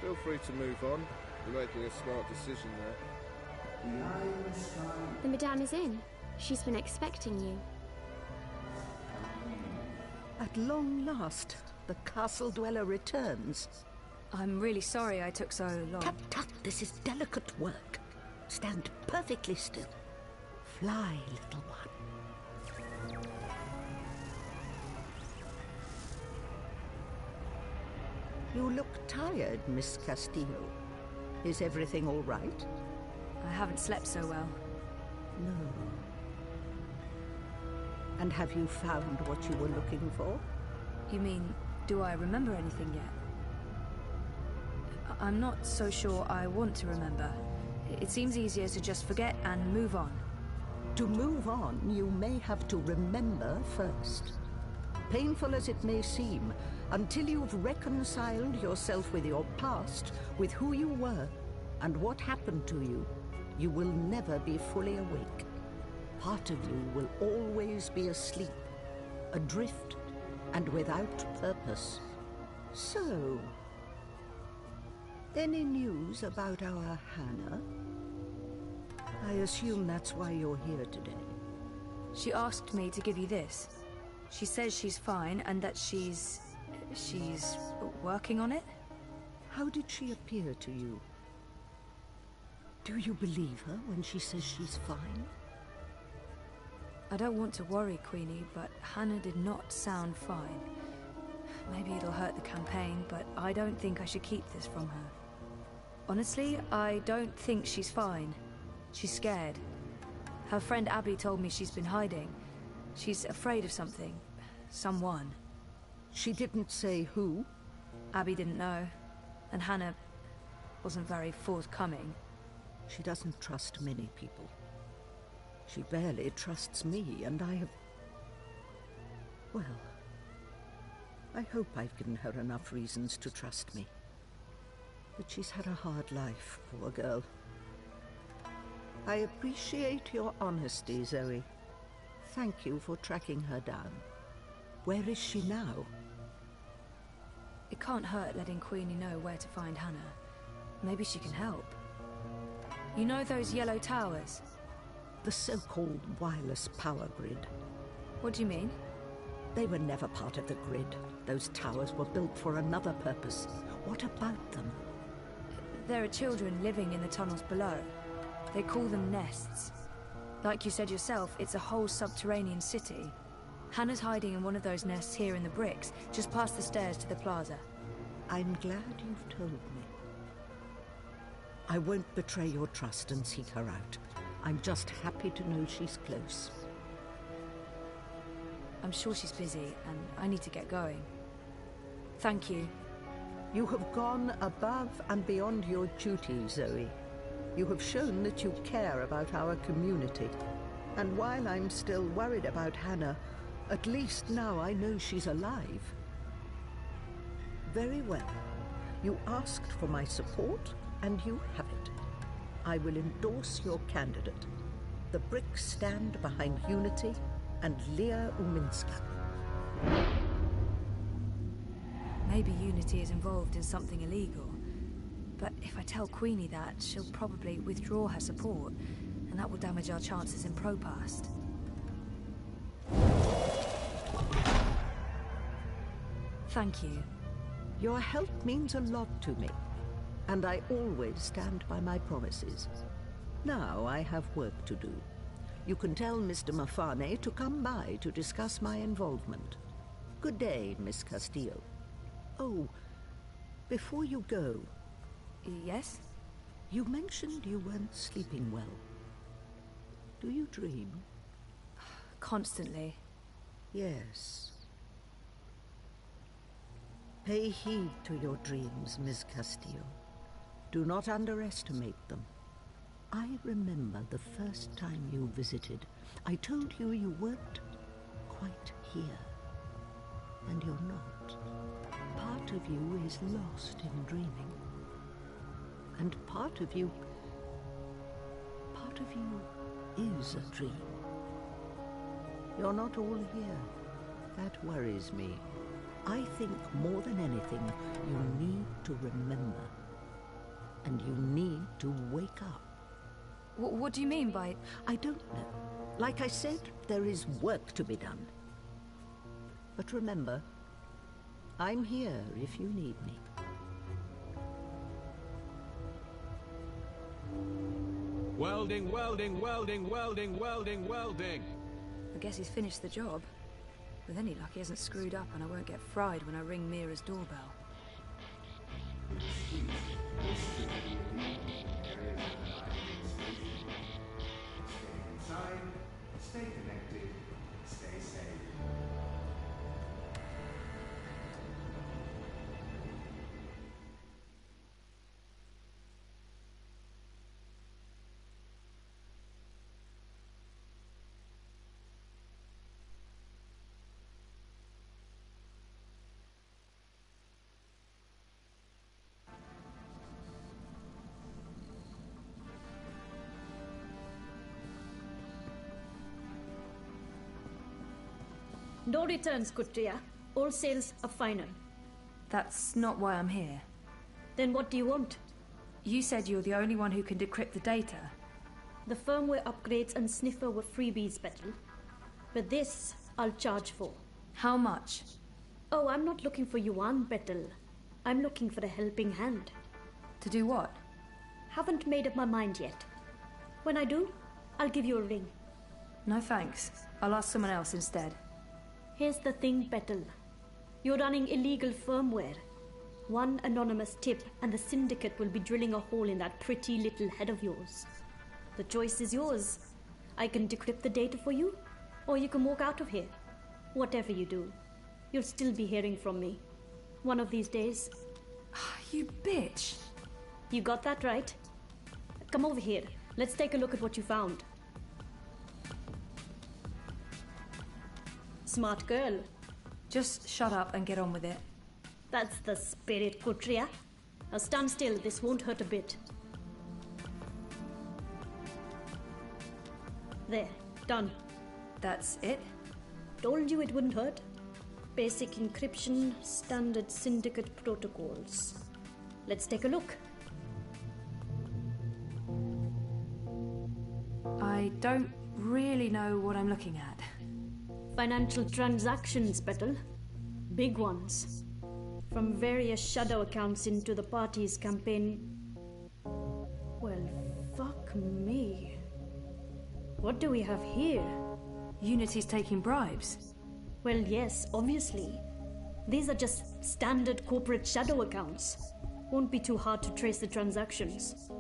Feel free to move on. You're making a smart decision there. The Madame is in. She's been expecting you. At long last, the castle dweller returns. I'm really sorry I took so long. Tut, tut, this is delicate work. Stand perfectly still. Fly, little one. You look tired, Miss Castillo. Is everything all right? I haven't slept so well. No. And have you found what you were looking for? You mean, do I remember anything yet? I'm not so sure I want to remember. It seems easier to just forget and move on. To move on, you may have to remember first. Painful as it may seem, until you've reconciled yourself with your past, with who you were, and what happened to you, you will never be fully awake. Part of you will always be asleep, adrift, and without purpose. So, any news about our Hannah? I assume that's why you're here today. She asked me to give you this. She says she's fine and that she's working on it? How did she appear to you? Do you believe her when she says she's fine? I don't want to worry, Queenie, but Hannah did not sound fine. Maybe it'll hurt the campaign, but I don't think I should keep this from her. Honestly, I don't think she's fine. She's scared. Her friend Abby told me she's been hiding. She's afraid of something. Someone. She didn't say who? Abby didn't know. And Hannah wasn't very forthcoming. She doesn't trust many people. She barely trusts me, and I have... Well, I hope I've given her enough reasons to trust me. But she's had a hard life, poor girl. I appreciate your honesty, Zoe. Thank you for tracking her down. Where is she now? It can't hurt letting Queenie know where to find Hannah. Maybe she can help. You know those yellow towers? The so-called wireless power grid. What do you mean? They were never part of the grid. Those towers were built for another purpose. What about them? There are children living in the tunnels below. They call them nests. Like you said yourself, it's a whole subterranean city. Hannah's hiding in one of those nests here in the bricks, just past the stairs to the plaza. I'm glad you've told me. I won't betray your trust and seek her out. I'm just happy to know she's close. I'm sure she's busy, and I need to get going. Thank you. You have gone above and beyond your duty, Zoe. You have shown that you care about our community. And while I'm still worried about Hannah, at least now I know she's alive. Very well. You asked for my support, and you have it. I will endorse your candidate. The bricks stand behind Unity and Leah Uminska. Maybe Unity is involved in something illegal. But if I tell Queenie that, she'll probably withdraw her support, and that will damage our chances in Propast. Thank you. Your help means a lot to me, and I always stand by my promises. Now I have work to do. You can tell Mr. Mafane to come by to discuss my involvement. Good day, Miss Castillo. Oh, before you go... Yes? You mentioned you weren't sleeping well. Do you dream? Constantly. Yes. Pay heed to your dreams, Miss Castillo. Do not underestimate them. I remember the first time you visited. I told you you weren't quite here. And you're not. Part of you is lost in dreaming. And part of you is a dream. You're not all here. That worries me. I think more than anything, you need to remember and you need to wake up. What do you mean by... I don't know. Like I said, there is work to be done. But remember, I'm here if you need me. Welding, welding, welding, welding, welding, welding. I guess he's finished the job. With any luck, he hasn't screwed up and I won't get fried when I ring Mira's doorbell. Inside, stay connected, stay safe. No returns, Kutria. All sales are final. That's not why I'm here. Then what do you want? You said you're the only one who can decrypt the data. The firmware upgrades and sniffer were freebies, Betel. But this, I'll charge for. How much? Oh, I'm not looking for yuan, Betel. I'm looking for a helping hand. To do what? Haven't made up my mind yet. When I do, I'll give you a ring. No thanks. I'll ask someone else instead. Here's the thing, Betel. You're running illegal firmware. One anonymous tip and the syndicate will be drilling a hole in that pretty little head of yours. The choice is yours. I can decrypt the data for you, or you can walk out of here. Whatever you do, you'll still be hearing from me. One of these days. You bitch! You got that right. Come over here. Let's take a look at what you found. Smart girl. Just shut up and get on with it. That's the spirit, Kutria. Now stand still, this won't hurt a bit. There, done. That's it? Told you it wouldn't hurt. Basic encryption, standard syndicate protocols. Let's take a look. I don't really know what I'm looking at. Financial transactions, Betel. Big ones. From various shadow accounts into the party's campaign. Well, fuck me. What do we have here? Unity's taking bribes. Well, yes, obviously. These are just standard corporate shadow accounts. Won't be too hard to trace the transactions.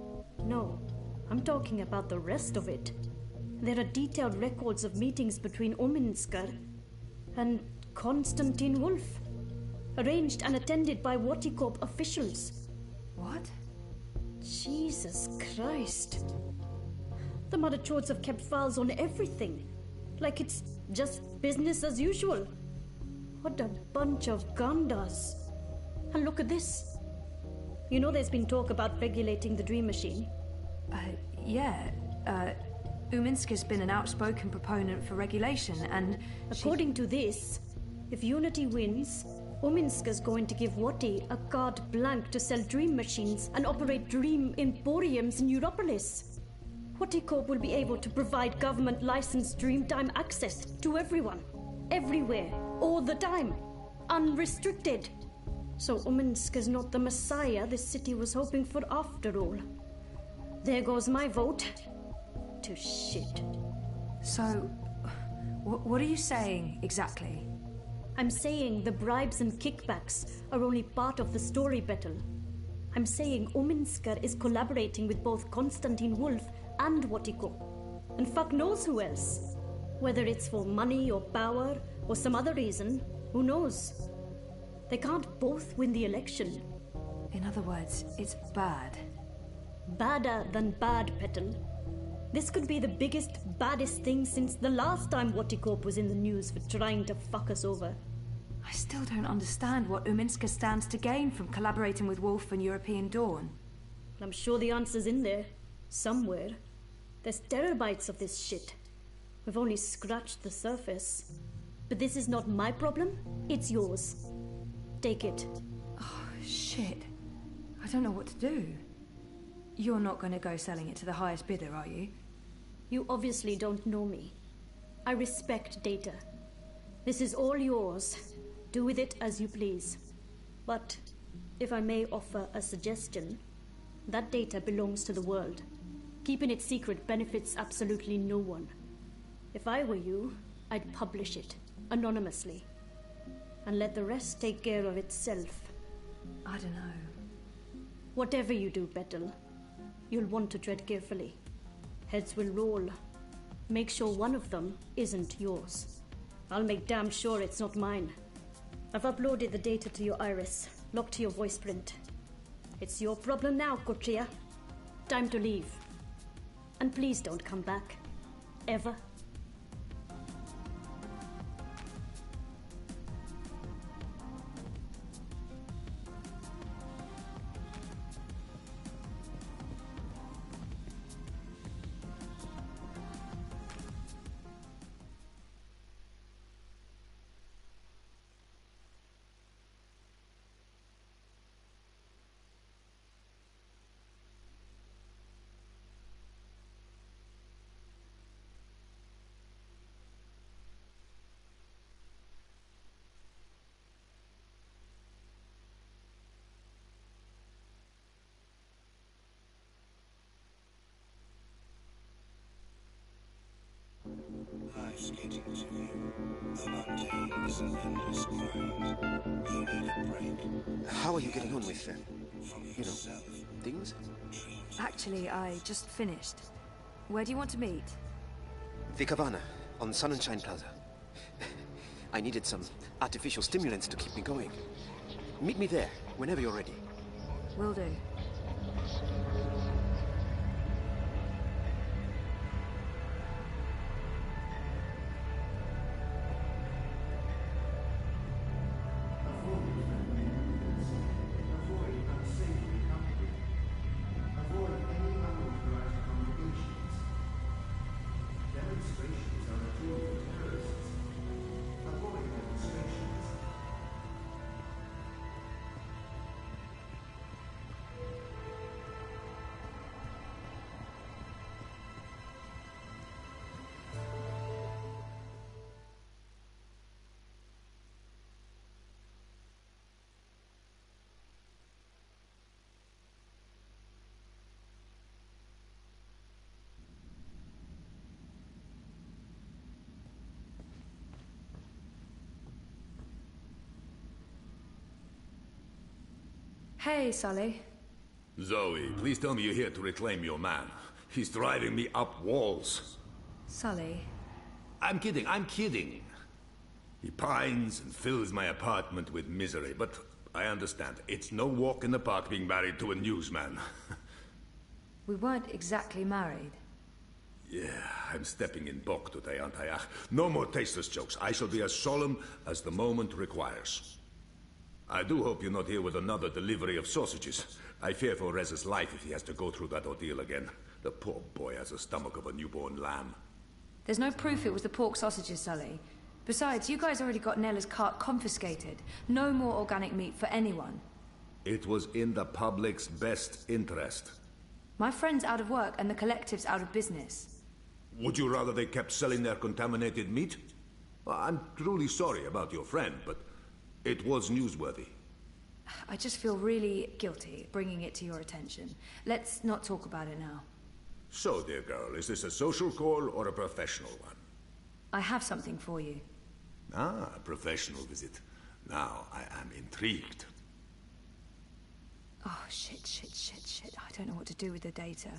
No, I'm talking about the rest of it. There are detailed records of meetings between Ominsker and Konstantin Wolf, arranged and attended by Waticorp officials. What? Jesus Christ. The Mother Chords have kept files on everything, like it's just business as usual. What a bunch of gandas. And look at this. You know there's been talk about regulating the Dream Machine? Yeah. Uminska's been an outspoken proponent for regulation, and... According to this, if Unity wins, Uminska's going to give Wati a carte blanche to sell dream machines and operate dream emporiums in Europolis. Waticorp will be able to provide government-licensed Dreamtime access to everyone, everywhere, all the time, unrestricted. So Uminska's not the messiah this city was hoping for after all. There goes my vote. To shit. So, what are you saying, exactly? I'm saying the bribes and kickbacks are only part of the story, Betel. I'm saying Uminsker is collaborating with both Konstantin Wolf and Waticorp. And fuck knows who else. Whether it's for money or power or some other reason, who knows? They can't both win the election. In other words, it's bad. Badder than bad, Betel. This could be the biggest, baddest thing since the last time Waticorp was in the news for trying to fuck us over. I still don't understand what Uminska stands to gain from collaborating with Wolf and European Dawn. I'm sure the answer's in there. Somewhere. There's terabytes of this shit. We've only scratched the surface. But this is not my problem, it's yours. Take it. Oh, shit. I don't know what to do. You're not going to go selling it to the highest bidder, are you? You obviously don't know me. I respect data. This is all yours. Do with it as you please. But, if I may offer a suggestion, that data belongs to the world. Keeping it secret benefits absolutely no one. If I were you, I'd publish it, anonymously. And let the rest take care of itself. I don't know. Whatever you do, Betel, you'll want to tread carefully. Heads will roll. Make sure one of them isn't yours. I'll make damn sure it's not mine. I've uploaded the data to your iris, locked to your voice print. It's your problem now, Kotria. Time to leave. And please don't come back. Ever. Life's getting to you. The mundane is an endless grind. You need a break. How are you getting on with them? From You know, yourself. things? Actually, I just finished. Where do you want to meet? The Cabana, on Sun and Shine Plaza. I needed some artificial stimulants to keep me going. Meet me there, whenever you're ready. Will do. Avoid unsavory company. Avoid any unauthorized congregations. Demonstrations are a tool for terrorists. Avoid demonstrations. Hey, Sully. Zoe, please tell me you're here to reclaim your man. He's driving me up walls. Sully. I'm kidding. He pines and fills my apartment with misery, but I understand. It's no walk in the park being married to a newsman. We weren't exactly married. Yeah, I'm stepping in Bok today, aren't I? No more tasteless jokes. I shall be as solemn as the moment requires. I do hope you're not here with another delivery of sausages. I fear for Rez's life if he has to go through that ordeal again. The poor boy has the stomach of a newborn lamb. There's no proof it was the pork sausages, Sully. Besides, you guys already got Nella's cart confiscated. No more organic meat for anyone. It was in the public's best interest. My friend's out of work and the collective's out of business. Would you rather they kept selling their contaminated meat? Well, I'm truly sorry about your friend, but it was newsworthy. I just feel really guilty bringing it to your attention. Let's not talk about it now. So, dear girl, is this a social call or a professional one? I have something for you. Ah, a professional visit. Now I am intrigued. Oh, shit. I don't know what to do with the data.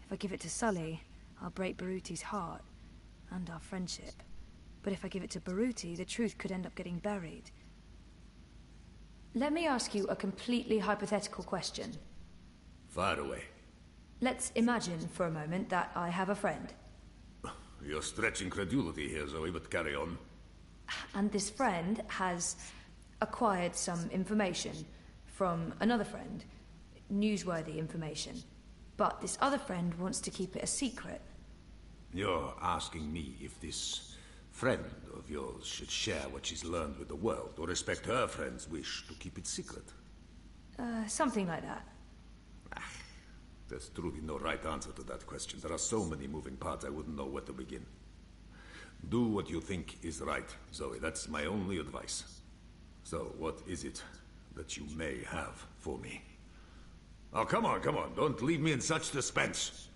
If I give it to Sully, I'll break Baruti's heart. And our friendship. But if I give it to Baruti, the truth could end up getting buried. Let me ask you a completely hypothetical question. Fire away. Let's imagine for a moment that I have a friend. You're stretching credulity here, Zoe, but carry on. And this friend has acquired some information from another friend. Newsworthy information. But this other friend wants to keep it a secret. You're asking me if this friend of yours should share what she's learned with the world, or respect her friend's wish to keep it secret. Something like that. There's truly no right answer to that question. There are so many moving parts, I wouldn't know where to begin. Do what you think is right, Zoe. That's my only advice. So, what is it that you may have for me? Oh, come on, come on. Don't leave me in such suspense.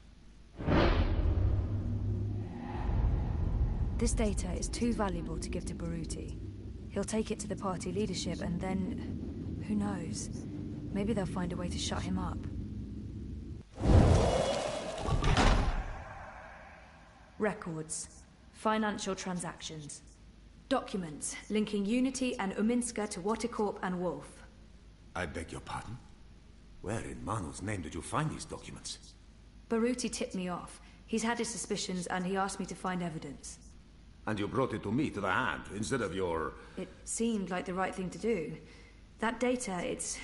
This data is too valuable to give to Baruti. He'll take it to the party leadership and then... who knows? Maybe they'll find a way to shut him up. Records. Financial transactions. Documents linking Unity and Uminska to Watercorp and Wolf. I beg your pardon? Where in Manu's name did you find these documents? Baruti tipped me off. He's had his suspicions and he asked me to find evidence. And you brought it to me, to the Hand, instead of your... It seemed like the right thing to do. That data, it's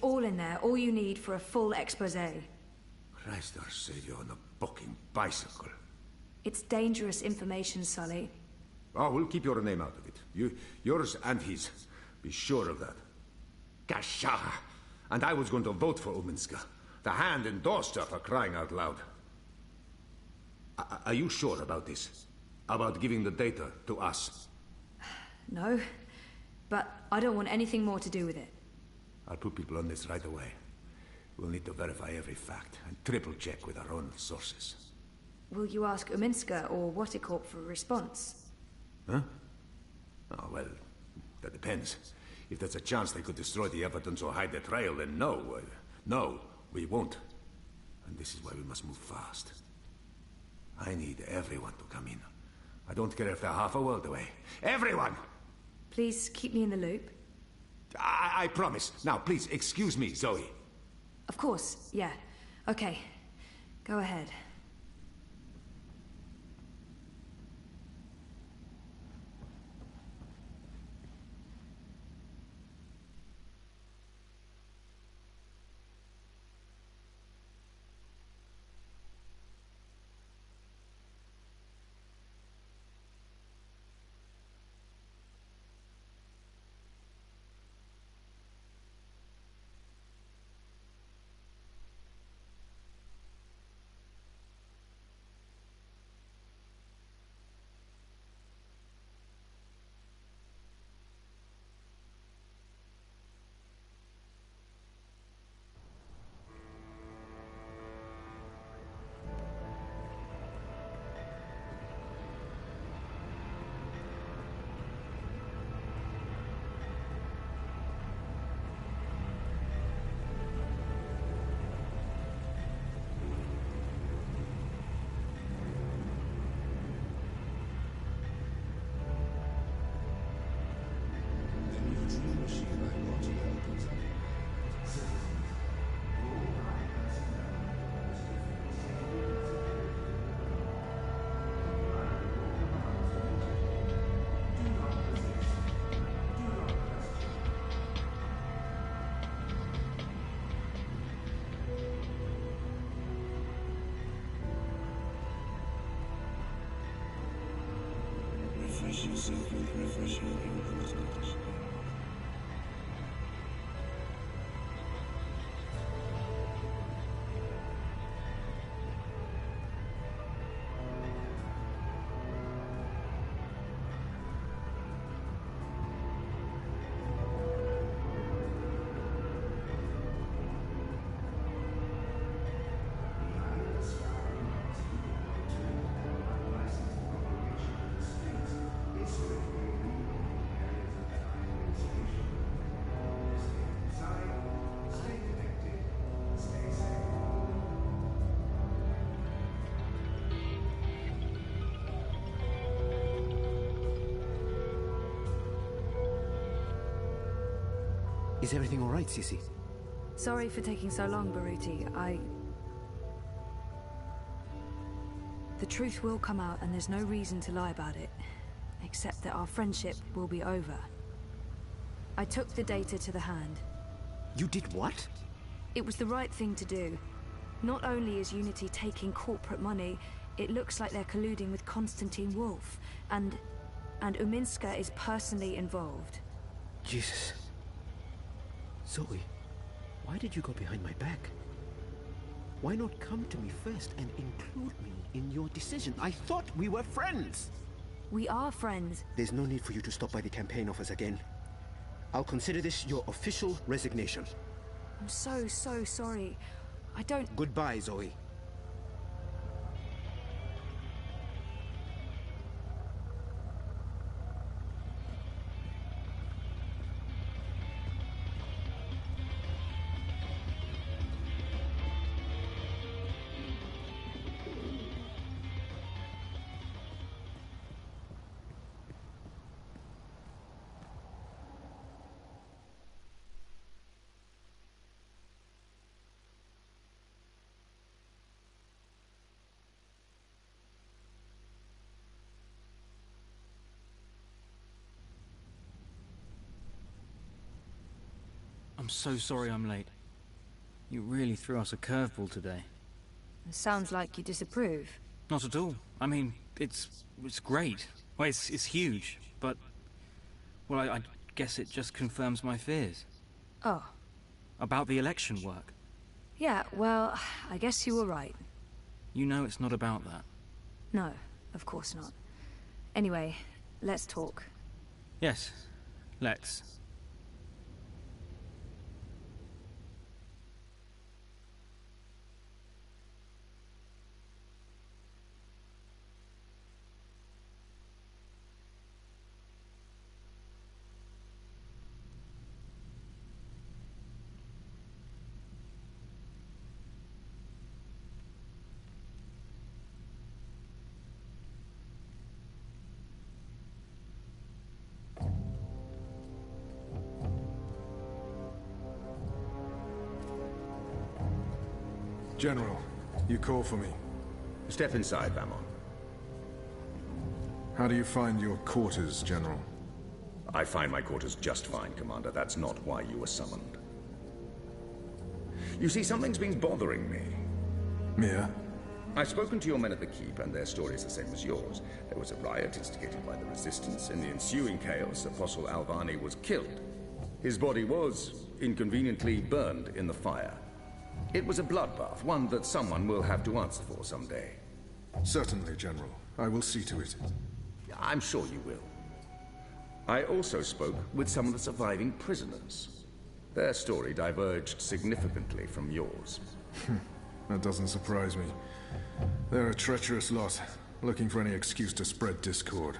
all in there, all you need for a full exposé. Christ our Savior on a bucking bicycle. It's dangerous information, Sully. Oh, we'll keep your name out of it. Yours and his. Be sure of that. Gasha! And I was going to vote for Uminska. The Hand endorsed her, for crying out loud. Are you sure about this? About giving the data to us? No, but I don't want anything more to do with it. I'll put people on this right away. We'll need to verify every fact and triple-check with our own sources. Will you ask Uminska or Watercorp for a response? Huh? Oh, well, that depends. If there's a chance they could destroy the evidence or hide the trail, then no. No, we won't. And this is why we must move fast. I need everyone to come in. I don't care if they're half a world away. Everyone! Please keep me in the loop. I promise. Now, please, excuse me, Zoe. Of course, yeah. Okay. Go ahead. Refresh yourself with refreshing ingredients. Is everything all right, Sissy? Sorry for taking so long, Baruti. The truth will come out and there's no reason to lie about it. Except that our friendship will be over. I took the data to the Hand. You did what? It was the right thing to do. Not only is Unity taking corporate money, it looks like they're colluding with Konstantin Wolf. And Uminska is personally involved. Jesus. Zoe. Why did you go behind my back? Why not come to me first and include me in your decision? I thought we were friends! We are friends. There's no need for you to stop by the campaign office again. I'll consider this your official resignation. I'm so sorry. I don't... Goodbye, Zoe. I'm so sorry I'm late. You really threw us a curveball today. It sounds like you disapprove. Not at all. I mean, it's great. Well, it's huge, but... Well, I guess it just confirms my fears. Oh. About the election work. Yeah, well, I guess you were right. You know it's not about that. No, of course not. Anyway, let's talk. Yes, let's. General, you call for me. Step inside, Vamon. How do you find your quarters, General? I find my quarters just fine, Commander. That's not why you were summoned. You see, something's been bothering me. Mia? I've spoken to your men at the Keep, and their story is the same as yours. There was a riot instigated by the Resistance. In the ensuing chaos, Apostle Alvani was killed. His body was, inconveniently, burned in the fire. It was a bloodbath, one that someone will have to answer for someday. Certainly, General. I will see to it. I'm sure you will. I also spoke with some of the surviving prisoners. Their story diverged significantly from yours. That doesn't surprise me. They're a treacherous lot, looking for any excuse to spread discord.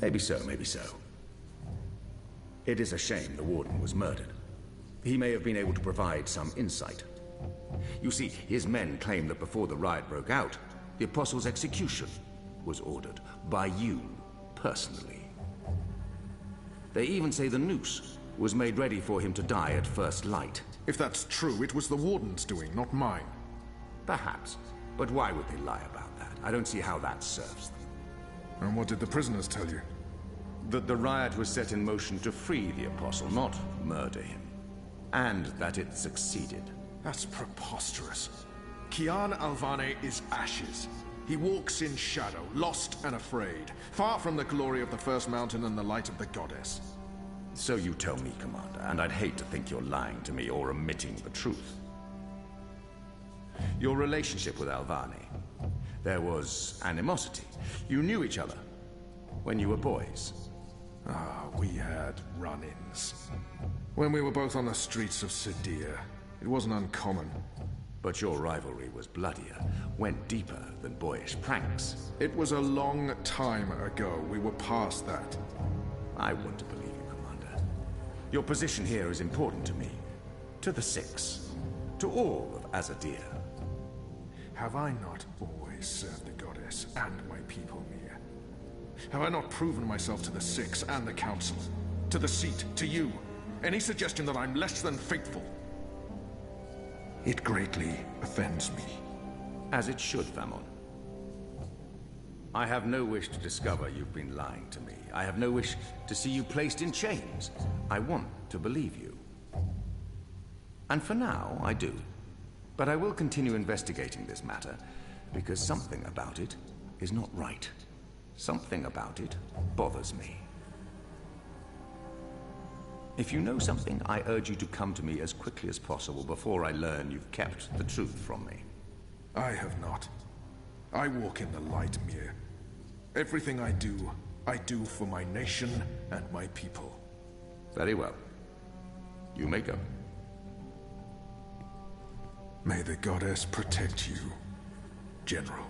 Maybe so, maybe so. It is a shame the Warden was murdered. He may have been able to provide some insight. You see, his men claim that before the riot broke out, the Apostle's execution was ordered by you, personally. They even say the noose was made ready for him to die at first light. If that's true, it was the Warden's doing, not mine. Perhaps. But why would they lie about that? I don't see how that serves them. And what did the prisoners tell you? That the riot was set in motion to free the Apostle, not murder him. And that it succeeded. That's preposterous. Kian Alvane is ashes. He walks in shadow, lost and afraid, far from the glory of the First Mountain and the light of the Goddess. So you tell me, Commander, and I'd hate to think you're lying to me or omitting the truth. Your relationship with Alvani. There was animosity. You knew each other when you were boys. Ah, we had run-ins. When we were both on the streets of Sidir. It wasn't uncommon. But your rivalry was bloodier, went deeper than boyish pranks. It was a long time ago. We were past that. I want to believe you, Commander. Your position here is important to me. To the Six. To all of Azadir. Have I not always served the Goddess and my people, Mia? Have I not proven myself to the Six and the Council? To the Seat, to you? Any suggestion that I'm less than faithful? It greatly offends me. As it should, Vamon. I have no wish to discover you've been lying to me. I have no wish to see you placed in chains. I want to believe you. And for now, I do. But I will continue investigating this matter, because something about it is not right. Something about it bothers me. If you know something, I urge you to come to me as quickly as possible before I learn you've kept the truth from me. I have not. I walk in the light, Mir. Everything I do for my nation and my people. Very well. You may go. May the goddess protect you, General.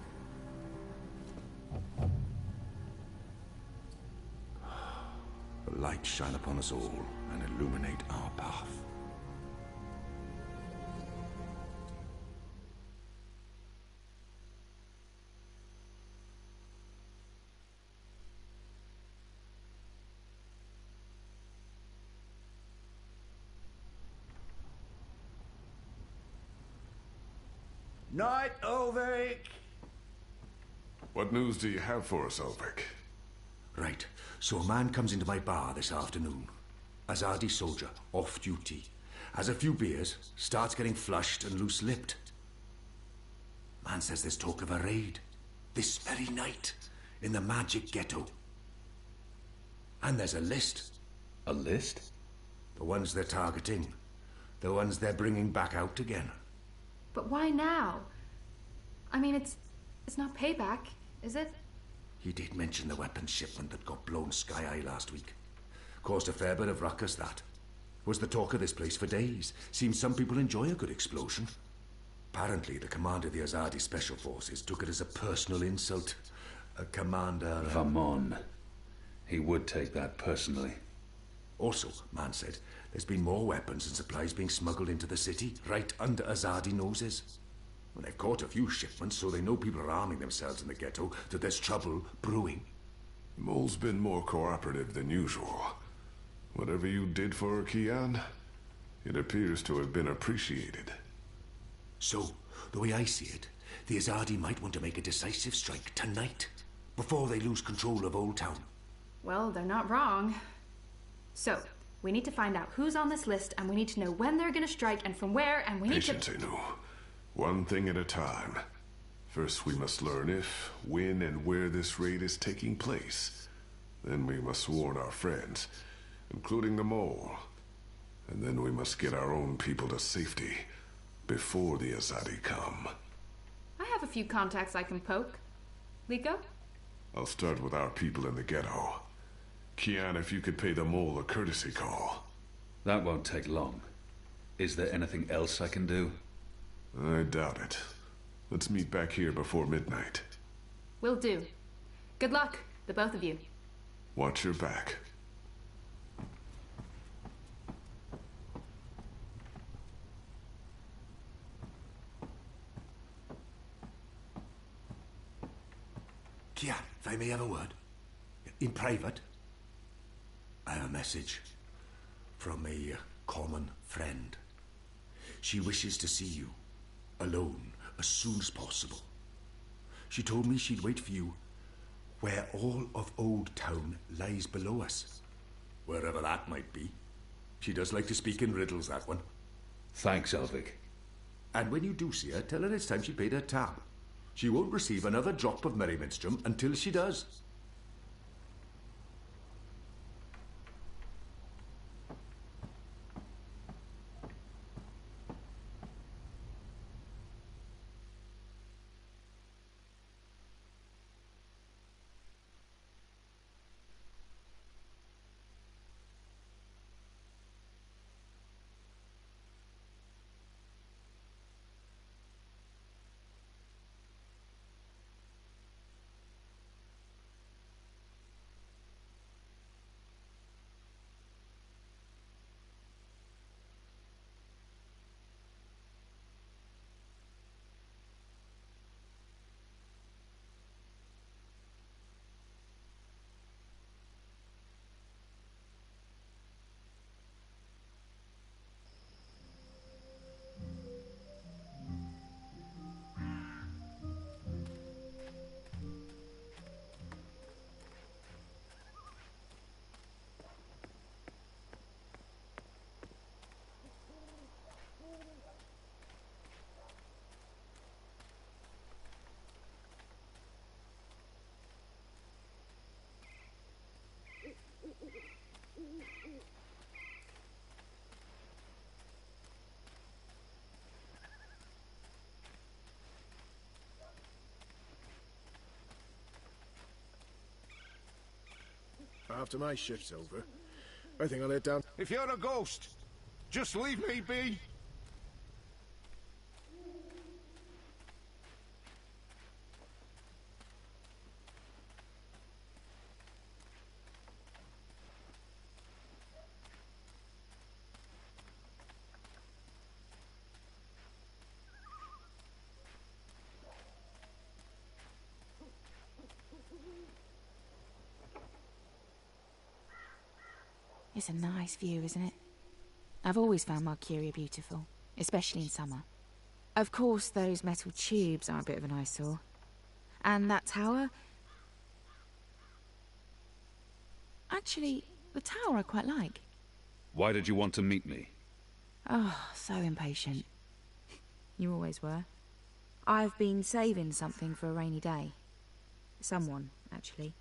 The light shine upon us all and illuminate our path. Night, Ulrich! What news do you have for us, Ulrich? Right, so a man comes into my bar this afternoon. Azadi soldier, off duty. Has a few beers, starts getting flushed and loose-lipped. Man says there's talk of a raid. This very night, in the magic ghetto. And there's a list. A list? The ones they're targeting. The ones they're bringing back out again. But why now? I mean, it's not payback, is it? He did mention the weapons shipment that got blown sky-high last week. Caused a fair bit of ruckus, that. Was the talk of this place for days. Seems some people enjoy a good explosion. Apparently, the commander of the Azadi Special Forces took it as a personal insult. A commander... Come on. He would take that personally. Also, man said, there's been more weapons and supplies being smuggled into the city, right under Azadi noses. Well, they've caught a few shipments, so they know people are arming themselves in the ghetto, that there's trouble brewing. Mole's been more cooperative than usual. Whatever you did for her, Kian, it appears to have been appreciated. So, the way I see it, the Azadi might want to make a decisive strike tonight, before they lose control of Old Town. Well, they're not wrong. So, we need to find out who's on this list, and we need to know when they're gonna strike and from where, and we need Patience, Inu. One thing at a time. First, we must learn if, when, and where this raid is taking place. Then we must warn our friends, including the Mole. And then we must get our own people to safety before the Azadi come. I have a few contacts I can poke. Liko? I'll start with our people in the ghetto. Kian, if you could pay the Mole a courtesy call. That won't take long. Is there anything else I can do? I doubt it. Let's meet back here before midnight. Will do. Good luck, the both of you. Watch your back. Kian, if I may have a word. In private. I have a message from a common friend. She wishes to see you, alone, as soon as possible. She told me she'd wait for you where all of Old Town lies below us. Wherever that might be. She does like to speak in riddles, that one. Thanks, Ulrich. And when you do see her, tell her it's time she paid her tab. She won't receive another drop of Merryminstrom until she does. after my shift's over. I think I'll head down. If you're a ghost, just leave me be. It's a nice view, isn't it? I've always found Marcuria beautiful, especially in summer. Of course, those metal tubes are a bit of an eyesore. And that tower... Actually, the tower I quite like. Why did you want to meet me? Oh, so impatient. You always were. I've been saving something for a rainy day. Someone, actually.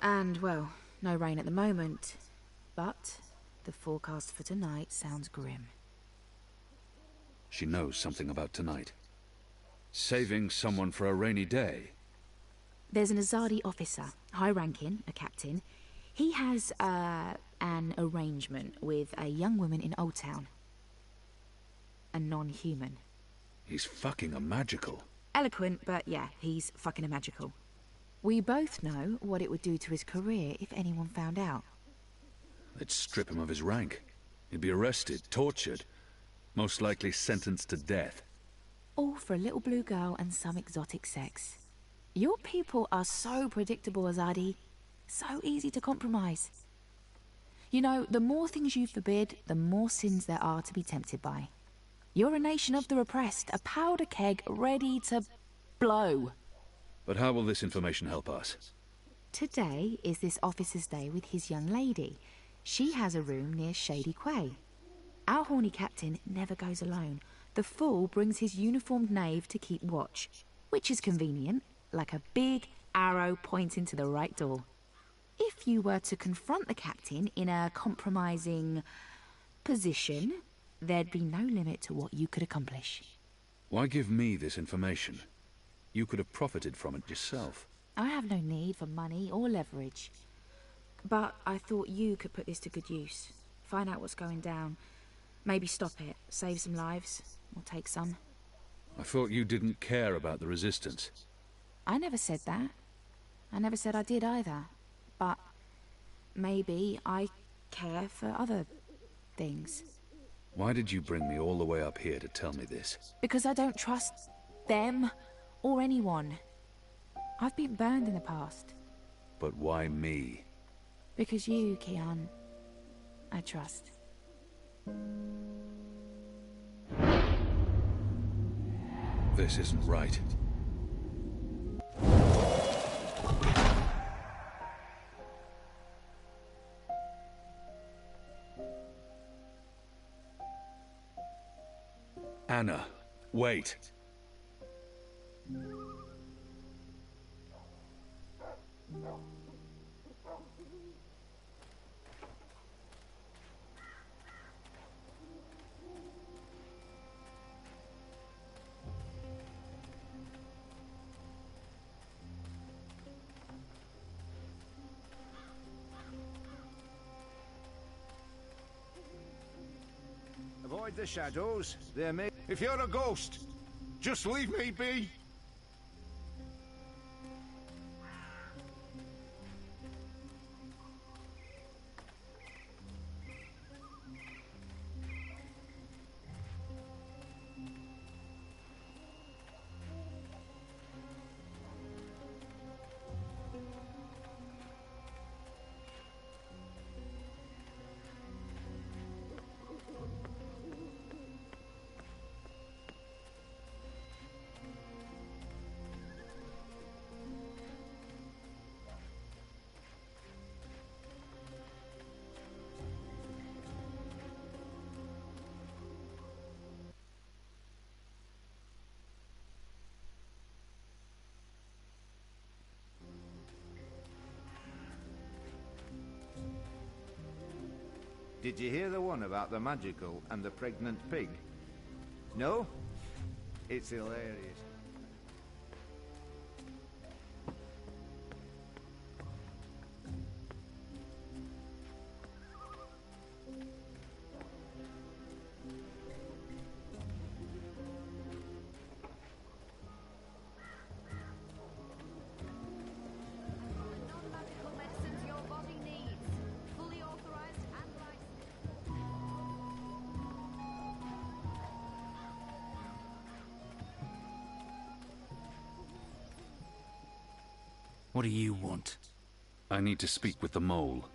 And, well, no rain at the moment. But the forecast for tonight sounds grim. She knows something about tonight. Saving someone for a rainy day. There's an Azadi officer, high-ranking, a captain. He has, an arrangement with a young woman in Old Town. A non-human. He's fucking a magical. Eloquent, but yeah, he's fucking a magical. We both know what it would do to his career if anyone found out. They'd strip him of his rank. He'd be arrested, tortured, most likely sentenced to death. All for a little blue girl and some exotic sex. Your people are so predictable, Azadi. So easy to compromise. You know, the more things you forbid, the more sins there are to be tempted by. You're a nation of the repressed, a powder keg ready to blow. But how will this information help us? Today is this officer's day with his young lady. She has a room near Shady Quay. Our horny captain never goes alone. The fool brings his uniformed knave to keep watch, which is convenient, like a big arrow pointing to the right door. If you were to confront the captain in a compromising position, there'd be no limit to what you could accomplish. Why give me this information? You could have profited from it yourself. I have no need for money or leverage. But I thought you could put this to good use. Find out what's going down. Maybe stop it, save some lives, or take some. I thought you didn't care about the Resistance. I never said that. I never said I did either. But maybe I care for other things. Why did you bring me all the way up here to tell me this? Because I don't trust them or anyone. I've been burned in the past. But why me? Because you, Kian, I trust. This isn't right. Anna, wait. Avoid the shadows. They're made. If you're a ghost, just leave me be. Did you hear the one about the magical and the pregnant pig? No? It's hilarious. What do you want? I need to speak with the mole.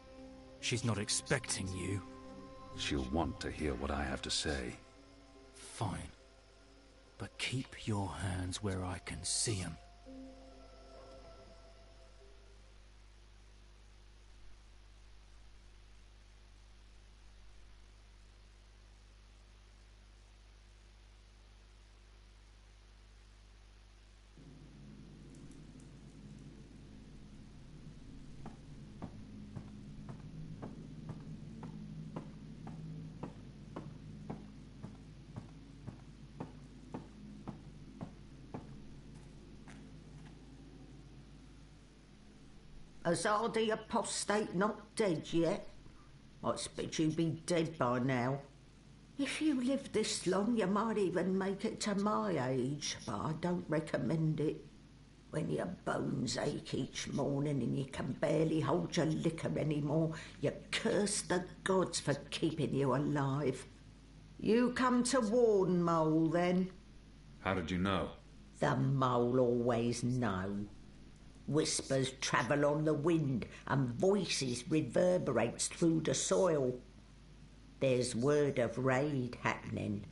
She's not expecting you. She'll want to hear what I have to say. Fine. But keep your hands where I can see 'em. Azadi apostate not dead yet? I expect you'd be dead by now. If you live this long, you might even make it to my age, but I don't recommend it. When your bones ache each morning and you can barely hold your liquor anymore, you curse the gods for keeping you alive. You come to warn Mole, then? How did you know? The Mole always know. Whispers travel on the wind and voices reverberates through the soil. There's word of raid happening.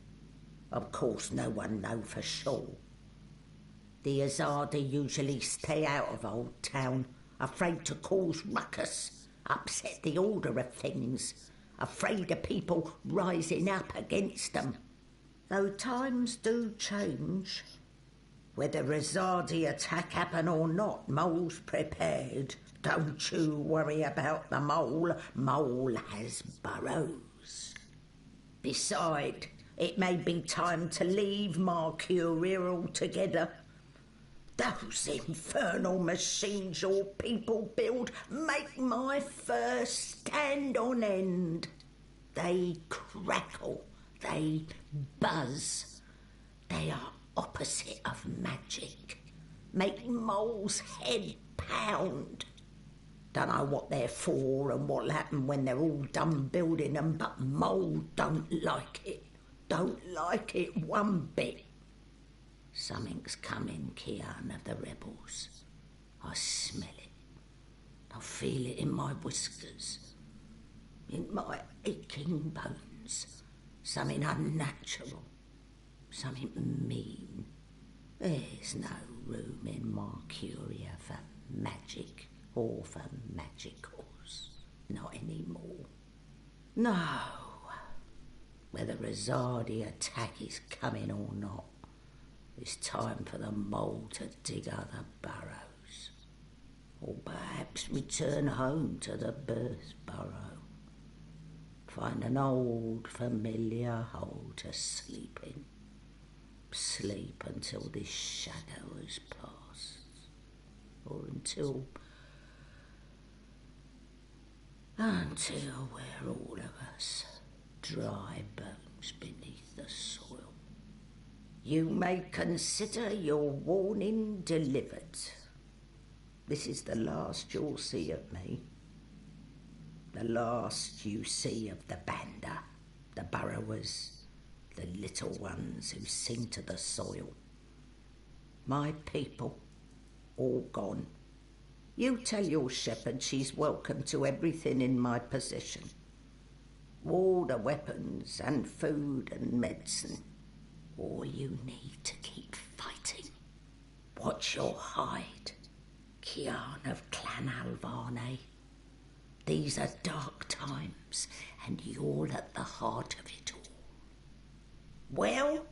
Of course no one know for sure. The Azadi usually stay out of Old Town, afraid to cause ruckus, upset the order of things, afraid of people rising up against them. Though times do change. Whether Azadi attack happen or not, Mole's prepared. Don't you worry about the Mole. Mole has burrows. Beside, it may be time to leave Mercuria altogether. Those infernal machines your people build make my fur stand on end. They crackle, they buzz. They are opposite of magic. Make Mole's head pound. Don't know what they're for and what'll happen when they're all done building them, but Mole don't like it. Don't like it one bit. Something's coming, Kian of the rebels. I smell it. I feel it in my whiskers, in my aching bones. Something unnatural. Something mean. There's no room in Mercuria for magic or for magicals. Not anymore. No. Whether Azadi attack is coming or not, it's time for the Mole to dig other burrows. Or perhaps return home to the birth burrow. Find an old familiar hole to sleep in. Sleep until this shadow has passed, or until we're all of us dry bones beneath the soil. You may consider your warning delivered. This is the last you'll see of me. The last you see of the Banda, the burrowers, the little ones who sing to the soil. My people, all gone. You tell your shepherd she's welcome to everything in my possession. All the weapons and food and medicine. All you need to keep fighting. Watch your hide, Kian of Clan Alvarne. These are dark times, and you're at the heart of it all. Well?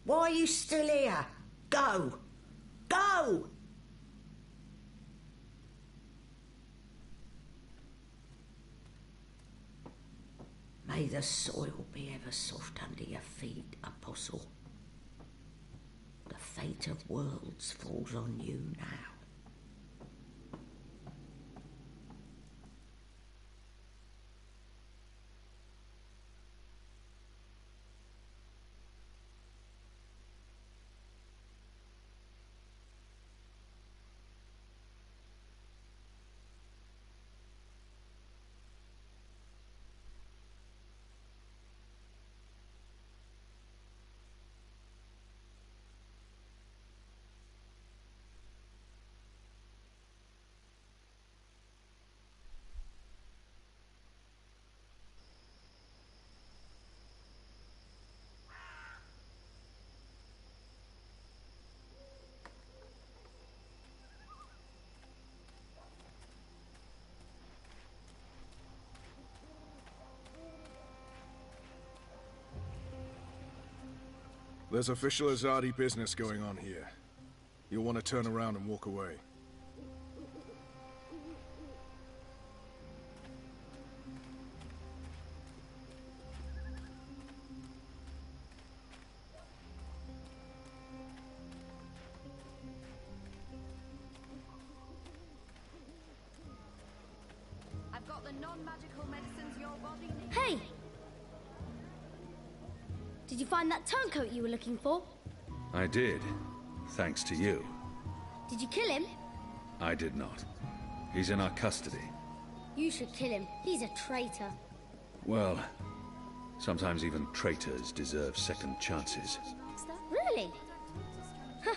Why are you still here? Go! Go! May the soil be ever soft under your feet, Apostle. The fate of worlds falls on you now. There's official Azadi business going on here. You'll want to turn around and walk away. I've got the non-magical medicines your body needs. Hey! Did you find that turncoat you were looking for? I did, thanks to you. Did you kill him? I did not. He's in our custody. You should kill him. He's a traitor. Well, sometimes even traitors deserve second chances. Really? Huh.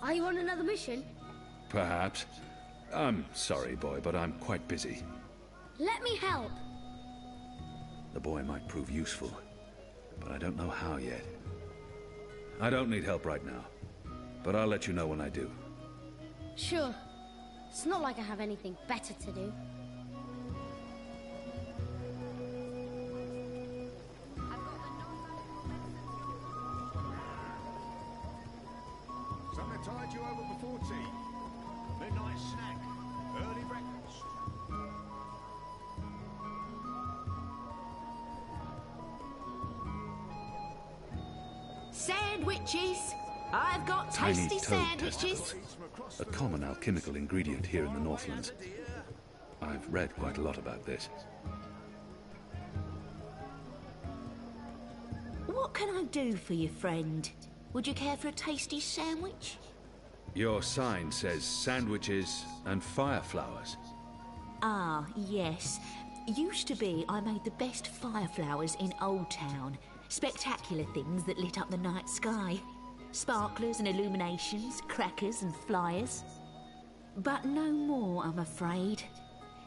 Are you on another mission? Perhaps. I'm sorry, boy, but I'm quite busy. Let me help. The boy might prove useful, but I don't know how yet. I don't need help right now, but I'll let you know when I do. Sure. It's not like I have anything better to do. Something tied you over before tea. Midnight snack. Early breakfast. Sandwiches! I've got Tiny tasty toad sandwiches. testicles. A common alchemical ingredient here in the Northlands. I've read quite a lot about this. What can I do for you, friend? Would you care for a tasty sandwich? Your sign says sandwiches and fireflowers. Ah, yes. Used to be I made the best fireflowers in Old Town. Spectacular things that lit up the night sky. Sparklers and illuminations, crackers and flyers. But no more, I'm afraid.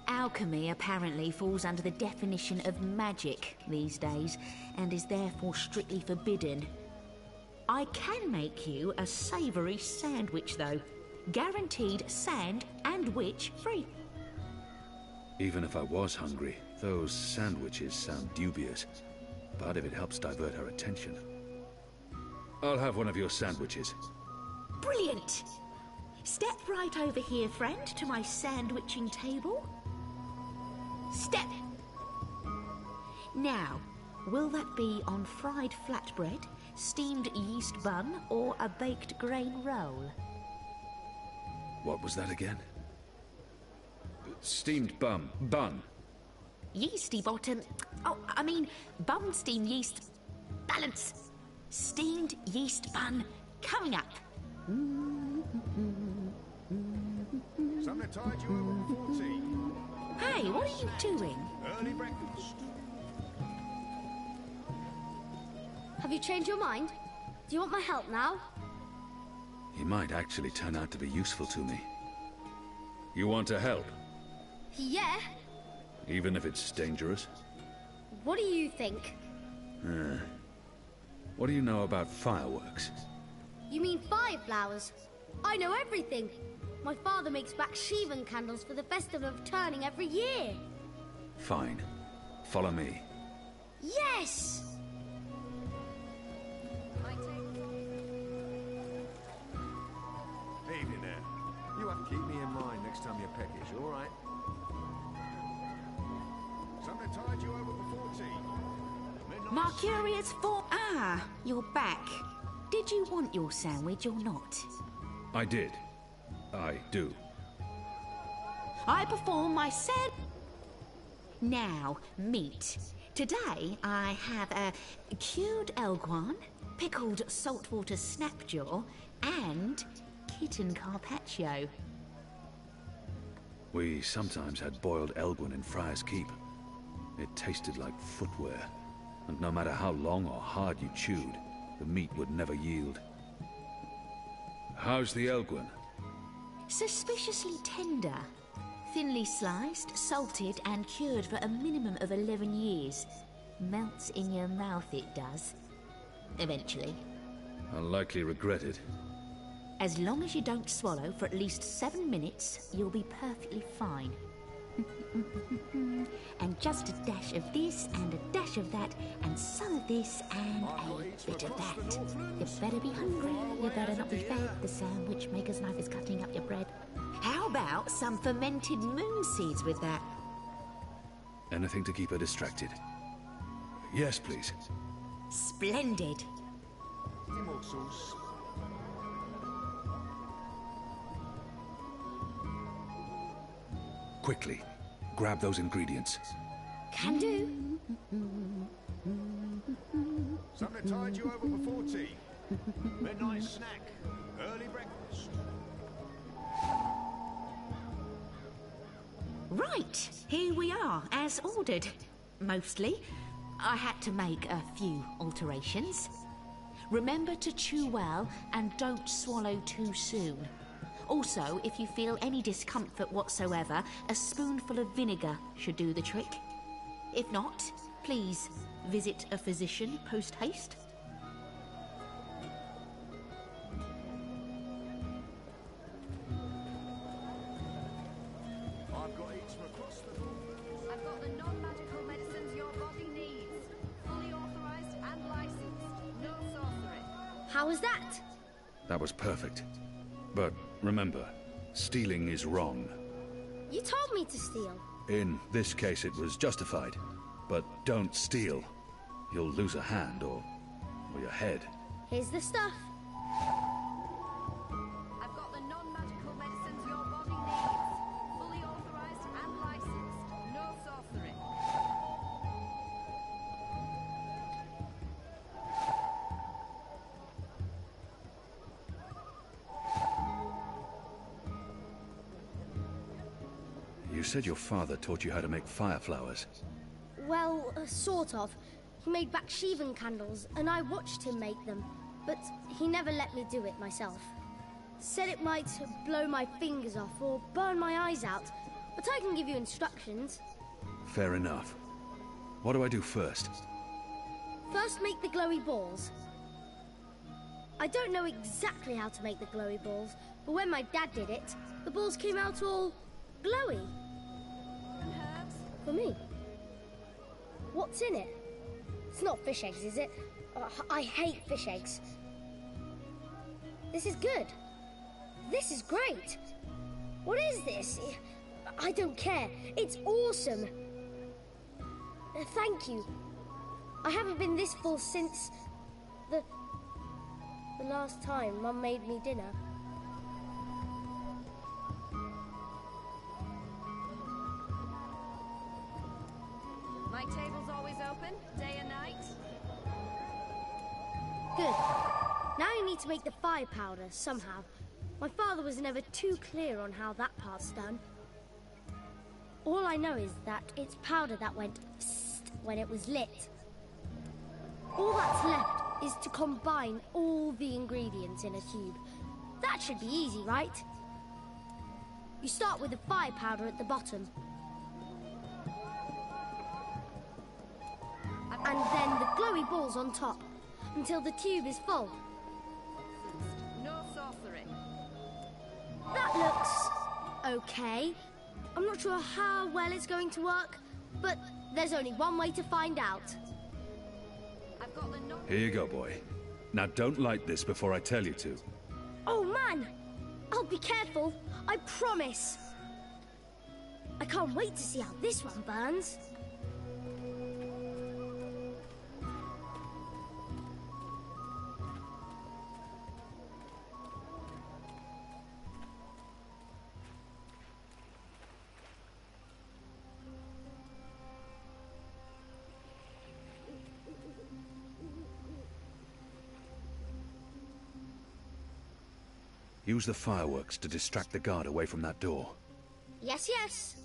Alchemy apparently falls under the definition of magic these days, and is therefore strictly forbidden. I can make you a savoury sandwich, though. Guaranteed sand and witch free. Even if I was hungry, those sandwiches sound dubious. But if it helps divert her attention... I'll have one of your sandwiches. Brilliant! Step right over here, friend, to my sandwiching table. Step! Now, will that be on fried flatbread, steamed yeast bun, or a baked grain roll? What was that again? Steamed bun. Yeasty bottom... Oh, I mean, bun steamed yeast... Balance! Steamed yeast bun coming up. Something tied you over before tea. Hey, what are you doing? Early breakfast. Have you changed your mind? Do you want my help now? He might actually turn out to be useful to me. You want to help? Yeah. Even if it's dangerous? What do you think? What do you know about fireworks? You mean fireflowers? I know everything. My father makes Bakshivan candles for the Festival of Turning every year. Fine. Follow me. Yes! Evening there. You have to keep me in mind next time you're peckish, all right? Something tied you over before tea. Mercurius for... Ah, you're back. Did you want your sandwich or not? I did. I do. I perform my Now, meat. Today I have a cured elguan, pickled saltwater snapjaw, and kitten carpaccio. We sometimes had boiled elguin in Friar's Keep. It tasted like footwear, and no matter how long or hard you chewed, the meat would never yield. How's the elguin? Suspiciously tender. Thinly sliced, salted, and cured for a minimum of 11 years. Melts in your mouth, it does. Eventually. I'll likely regret it. As long as you don't swallow for at least 7 minutes, you'll be perfectly fine. And just a dash of this and a dash of that and some of this and a bit of that. You better be hungry. You better not be fed. The sandwich maker's knife is cutting up your bread. How about some fermented moon seeds with that? Anything to keep her distracted. Yes, please. Splendid. Quickly, grab those ingredients. Can do. Something to tide you over before tea. Midnight snack. Early breakfast. Right, here we are, as ordered. Mostly. I had to make a few alterations. Remember to chew well and don't swallow too soon. Also, if you feel any discomfort whatsoever, a spoonful of vinegar should do the trick. If not, please visit a physician post-haste. I've got the non-magical medicines your body needs. Fully authorized and licensed. No sorcery. How was that? That was perfect. But remember, stealing is wrong. You told me to steal. In this case, it was justified. But don't steal. You'll lose a hand or your head. Here's the stuff. I've got the non-magical medicines your body needs. Fully authorized and licensed. No sorcery. You said your father taught you how to make fire flowers. Well, sort of. He made Baksheevan candles, and I watched him make them. But he never let me do it myself. Said it might blow my fingers off or burn my eyes out. But I can give you instructions. Fair enough. What do I do first? First, make the glowy balls. I don't know exactly how to make the glowy balls, but when my dad did it, the balls came out all glowy. And herbs? For me. What's in it? It's not fish eggs, is it? I hate fish eggs. This is good. This is great. What is this? I don't care. It's awesome. Thank you. I haven't been this full since the last time Mum made me dinner. My table's always open, day and night. Good. Now you need to make the fire powder somehow. My father was never too clear on how that part's done. All I know is that it's powder that went psst when it was lit. All that's left is to combine all the ingredients in a tube. That should be easy, right? You start with the fire powder at the bottom. And then the glowy balls on top, until the tube is full. No sorcery. That looks okay. I'm not sure how well it's going to work, but there's only one way to find out. I've got the Here you go, boy. Now don't light this before I tell you to. Oh man! I'll be careful, I promise. I can't wait to see how this one burns. Use the fireworks to distract the guard away from that door. Yes, yes.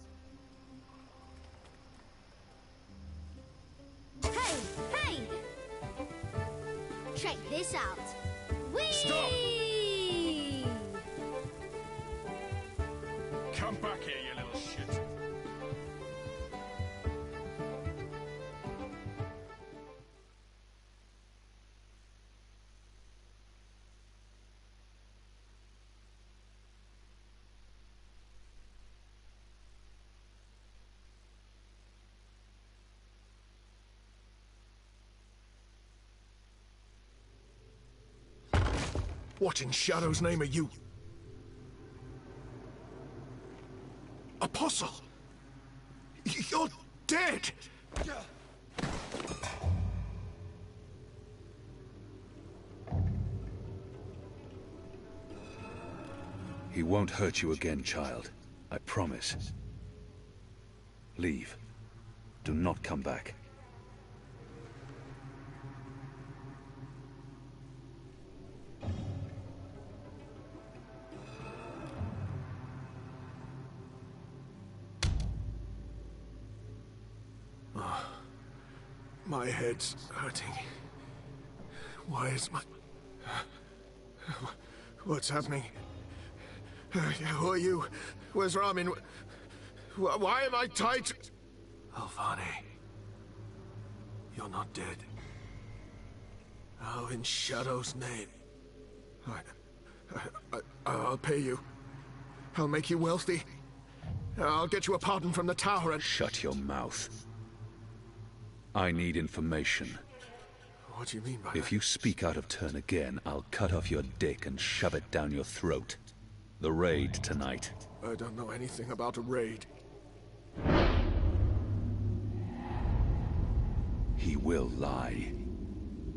Hey, hey! Check this out. Whee! Stop! Come back here, you little shit. What in Shadow's name are you? Apostle! You're dead! He won't hurt you again, child. I promise. Leave. Do not come back. Oh, my head's hurting. Why is my... What's happening? Who are you? Where's Ramin? Why am I tied to... Alvane. You're not dead. Oh, in Shadow's name. I'll pay you. I'll make you wealthy. I'll get you a pardon from the tower and... Shut your mouth. I need information. What do you mean by that? If you speak out of turn again, I'll cut off your dick and shove it down your throat. The raid tonight. I don't know anything about a raid. He will lie.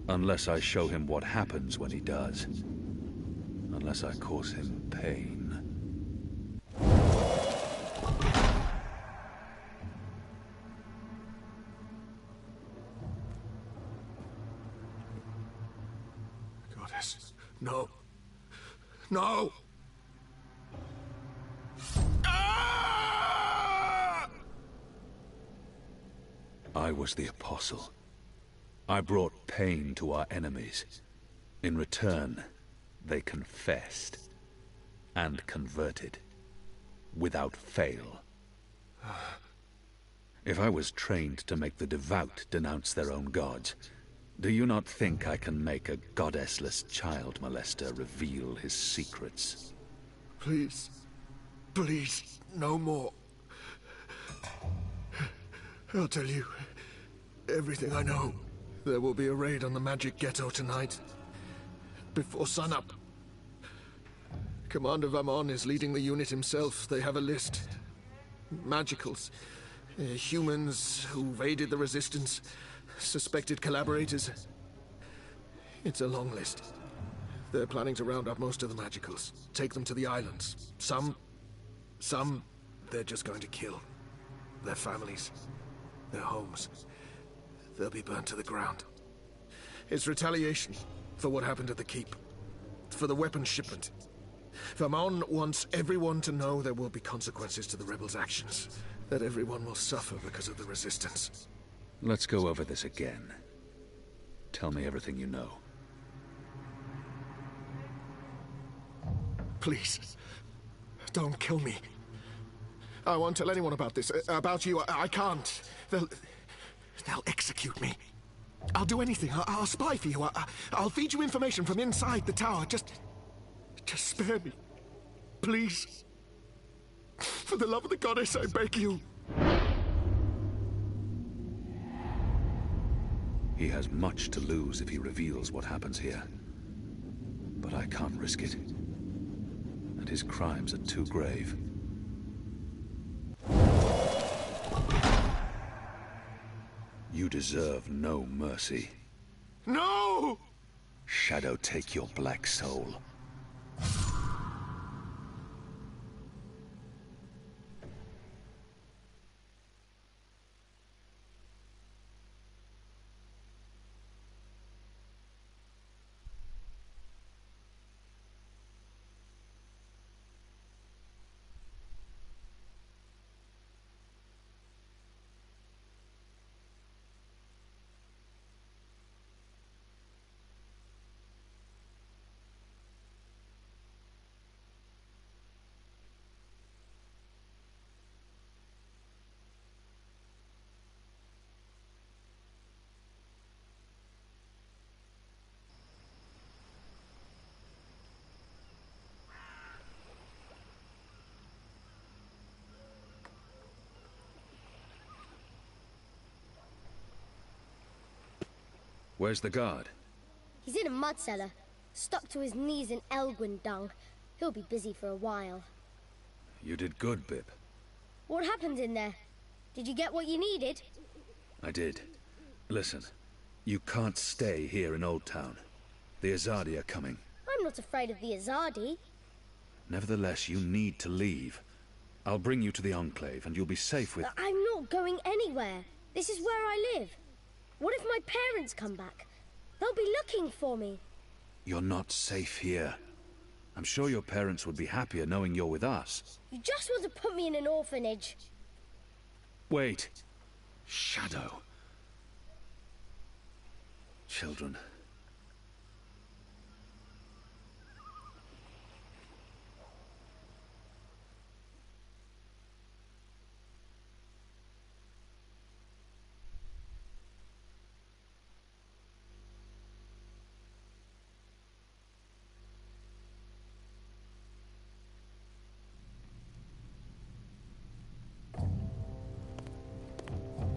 Unless I show him what happens when he does. Unless I cause him pain. Goddess, no. No! I was the apostle. I brought pain to our enemies. In return, they confessed and converted without fail. If I was trained to make the devout denounce their own gods, do you not think I can make a goddessless child molester reveal his secrets? Please. Please, no more. I'll tell you everything I know. There will be a raid on the magic ghetto tonight. Before sunup. Commander Vamon is leading the unit himself. They have a list. Magicals. Humans who've aided the resistance. Suspected collaborators. It's a long list. They're planning to round up most of the magicals. Take them to the islands. Some they're just going to kill. Their families. Their homes. They'll be burnt to the ground. It's retaliation for what happened at the Keep. For the weapons shipment. Vamon wants everyone to know there will be consequences to the rebels' actions. That everyone will suffer because of the resistance. Let's go over this again. Tell me everything you know. Please. Don't kill me. I won't tell anyone about this. About you. I can't. They'll execute me. I'll do anything. I'll spy for you. I'll feed you information from inside the tower. Just spare me. Please. For the love of the goddess, I beg you. He has much to lose if he reveals what happens here. But I can't risk it. And his crimes are too grave. You deserve no mercy. No! Shadow take your black soul. Where's the guard? He's in a mud cellar. Stuck to his knees in Elgwyn dung. He'll be busy for a while. You did good, Bib. What happened in there? Did you get what you needed? I did. Listen, you can't stay here in Old Town. The Azadi are coming. I'm not afraid of the Azadi. Nevertheless, you need to leave. I'll bring you to the Enclave, and you'll be safe with... I'm not going anywhere. This is where I live. What if my parents come back? They'll be looking for me. You're not safe here. I'm sure your parents would be happier knowing you're with us. You just want to put me in an orphanage. Wait. Shadow. Children.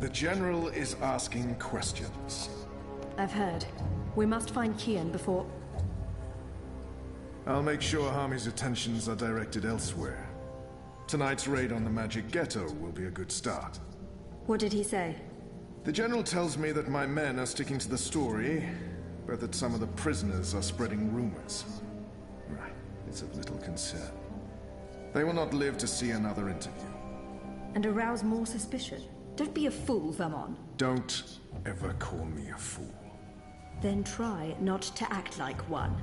The General is asking questions. I've heard. We must find Kian before... I'll make sure Harmy's attentions are directed elsewhere. Tonight's raid on the Magic Ghetto will be a good start. What did he say? The General tells me that my men are sticking to the story, but that some of the prisoners are spreading rumors. It's of little concern. They will not live to see another interview. And arouse more suspicion? Don't be a fool, Vermon. Don't ever call me a fool. Then try not to act like one.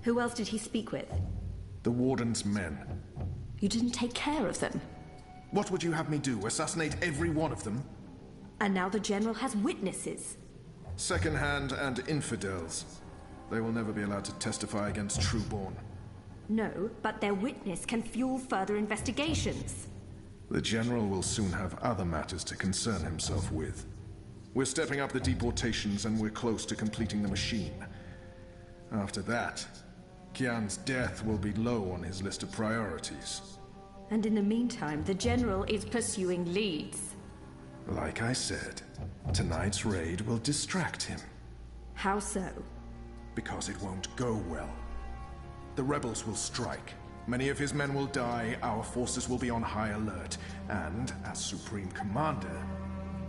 Who else did he speak with? The Warden's men. You didn't take care of them. What would you have me do? Assassinate every one of them? And now the General has witnesses. Second-hand and infidels. They will never be allowed to testify against Trueborn. No, but their witness can fuel further investigations. The General will soon have other matters to concern himself with. We're stepping up the deportations and we're close to completing the machine. After that, Kian's death will be low on his list of priorities. And in the meantime, the General is pursuing leads. Like I said, tonight's raid will distract him. How so? Because it won't go well. The rebels will strike. Many of his men will die, our forces will be on high alert, and, as Supreme Commander,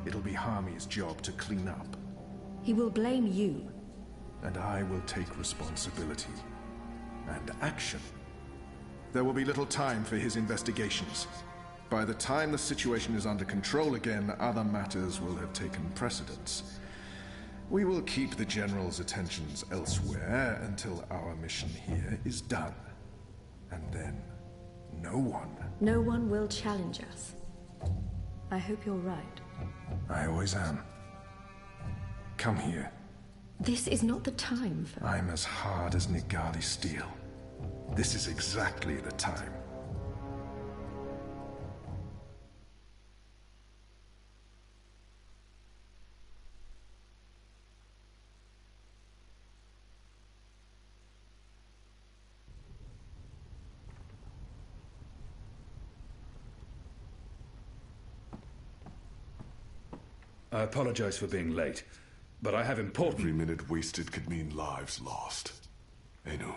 it'll be Harmy's job to clean up. He will blame you. And I will take responsibility. And action. There will be little time for his investigations. By the time the situation is under control again, other matters will have taken precedence. We will keep the General's attentions elsewhere until our mission here is done. And then, no one will challenge us. I hope you're right. I always am. Come here. This is not the time for... I'm as hard as Nigali steel. This is exactly the time. I apologize for being late, but I have important... Every minute wasted could mean lives lost. Anu,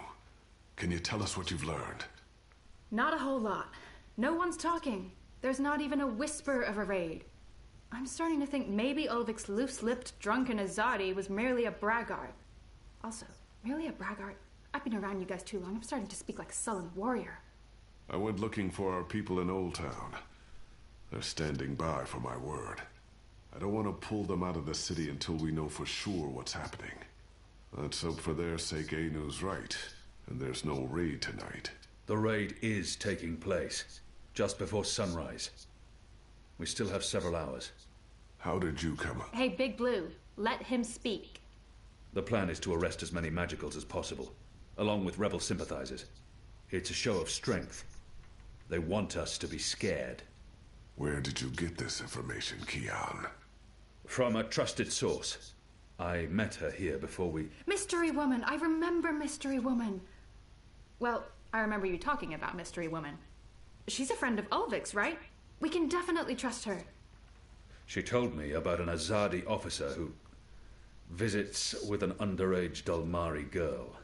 can you tell us what you've learned? Not a whole lot. No one's talking. There's not even a whisper of a raid. I'm starting to think maybe Ulvik's loose-lipped, drunken Azadi was merely a braggart. Also, merely a braggart? I've been around you guys too long. I'm starting to speak like a sullen warrior. I went looking for our people in Old Town. They're standing by for my word. I don't want to pull them out of the city until we know for sure what's happening. Let's hope for their sake Anu's right, and there's no raid tonight. The raid is taking place, just before sunrise. We still have several hours. How did you come up? Hey, Big Blue, let him speak. The plan is to arrest as many magicals as possible, along with rebel sympathizers. It's a show of strength. They want us to be scared. Where did you get this information, Kian? From a trusted source. I met her here before we... Mystery Woman! I remember Mystery Woman! Well, I remember you talking about Mystery Woman. She's a friend of Ulvik's, right? We can definitely trust her. She told me about an Azadi officer who visits with an underage Dalmari girl.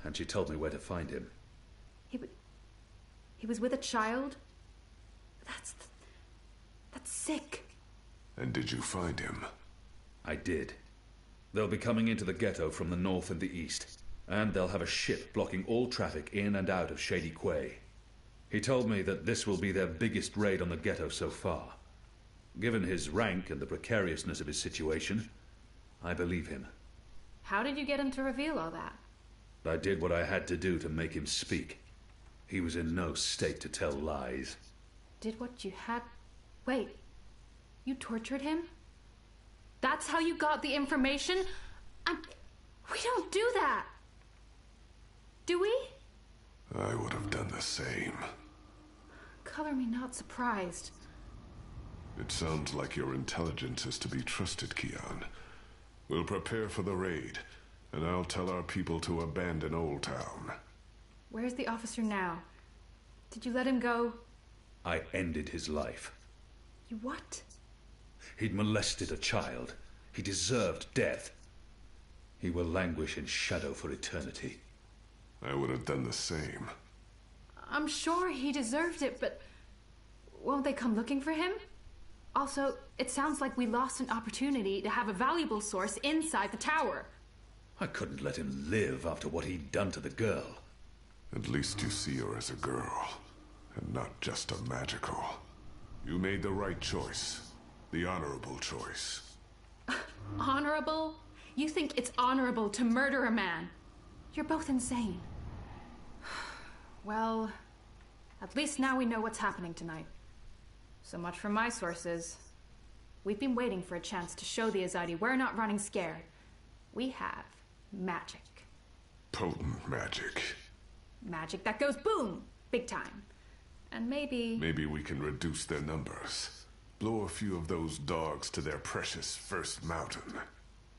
and she told me where to find him. He was with a child? That's sick. And did you find him? I did. They'll be coming into the ghetto from the north and the east, and they'll have a ship blocking all traffic in and out of Shady Quay. He told me that this will be their biggest raid on the ghetto so far. Given his rank and the precariousness of his situation, I believe him. How did you get him to reveal all that? I did what I had to do to make him speak. He was in no state to tell lies. Did what you had... Wait, you tortured him? That's how you got the information? We don't do that! Do we? I would have done the same. Color me not surprised. It sounds like your intelligence is to be trusted, Kian. We'll prepare for the raid, and I'll tell our people to abandon Old Town. Where's the officer now? Did you let him go? I ended his life. You what? He'd molested a child. He deserved death. He will languish in shadow for eternity. I would have done the same. I'm sure he deserved it, but won't they come looking for him? Also, it sounds like we lost an opportunity to have a valuable source inside the tower. I couldn't let him live after what he'd done to the girl. At least you see her as a girl, and not just a magical. You made the right choice. The honorable choice. Honorable? You think it's honorable to murder a man? You're both insane. Well, at least now we know what's happening tonight. So much from my sources. We've been waiting for a chance to show the Azadi we're not running scared. We have magic. Potent magic. Magic that goes boom! Big time. And maybe... Maybe we can reduce their numbers. Blow a few of those dogs to their precious first mountain.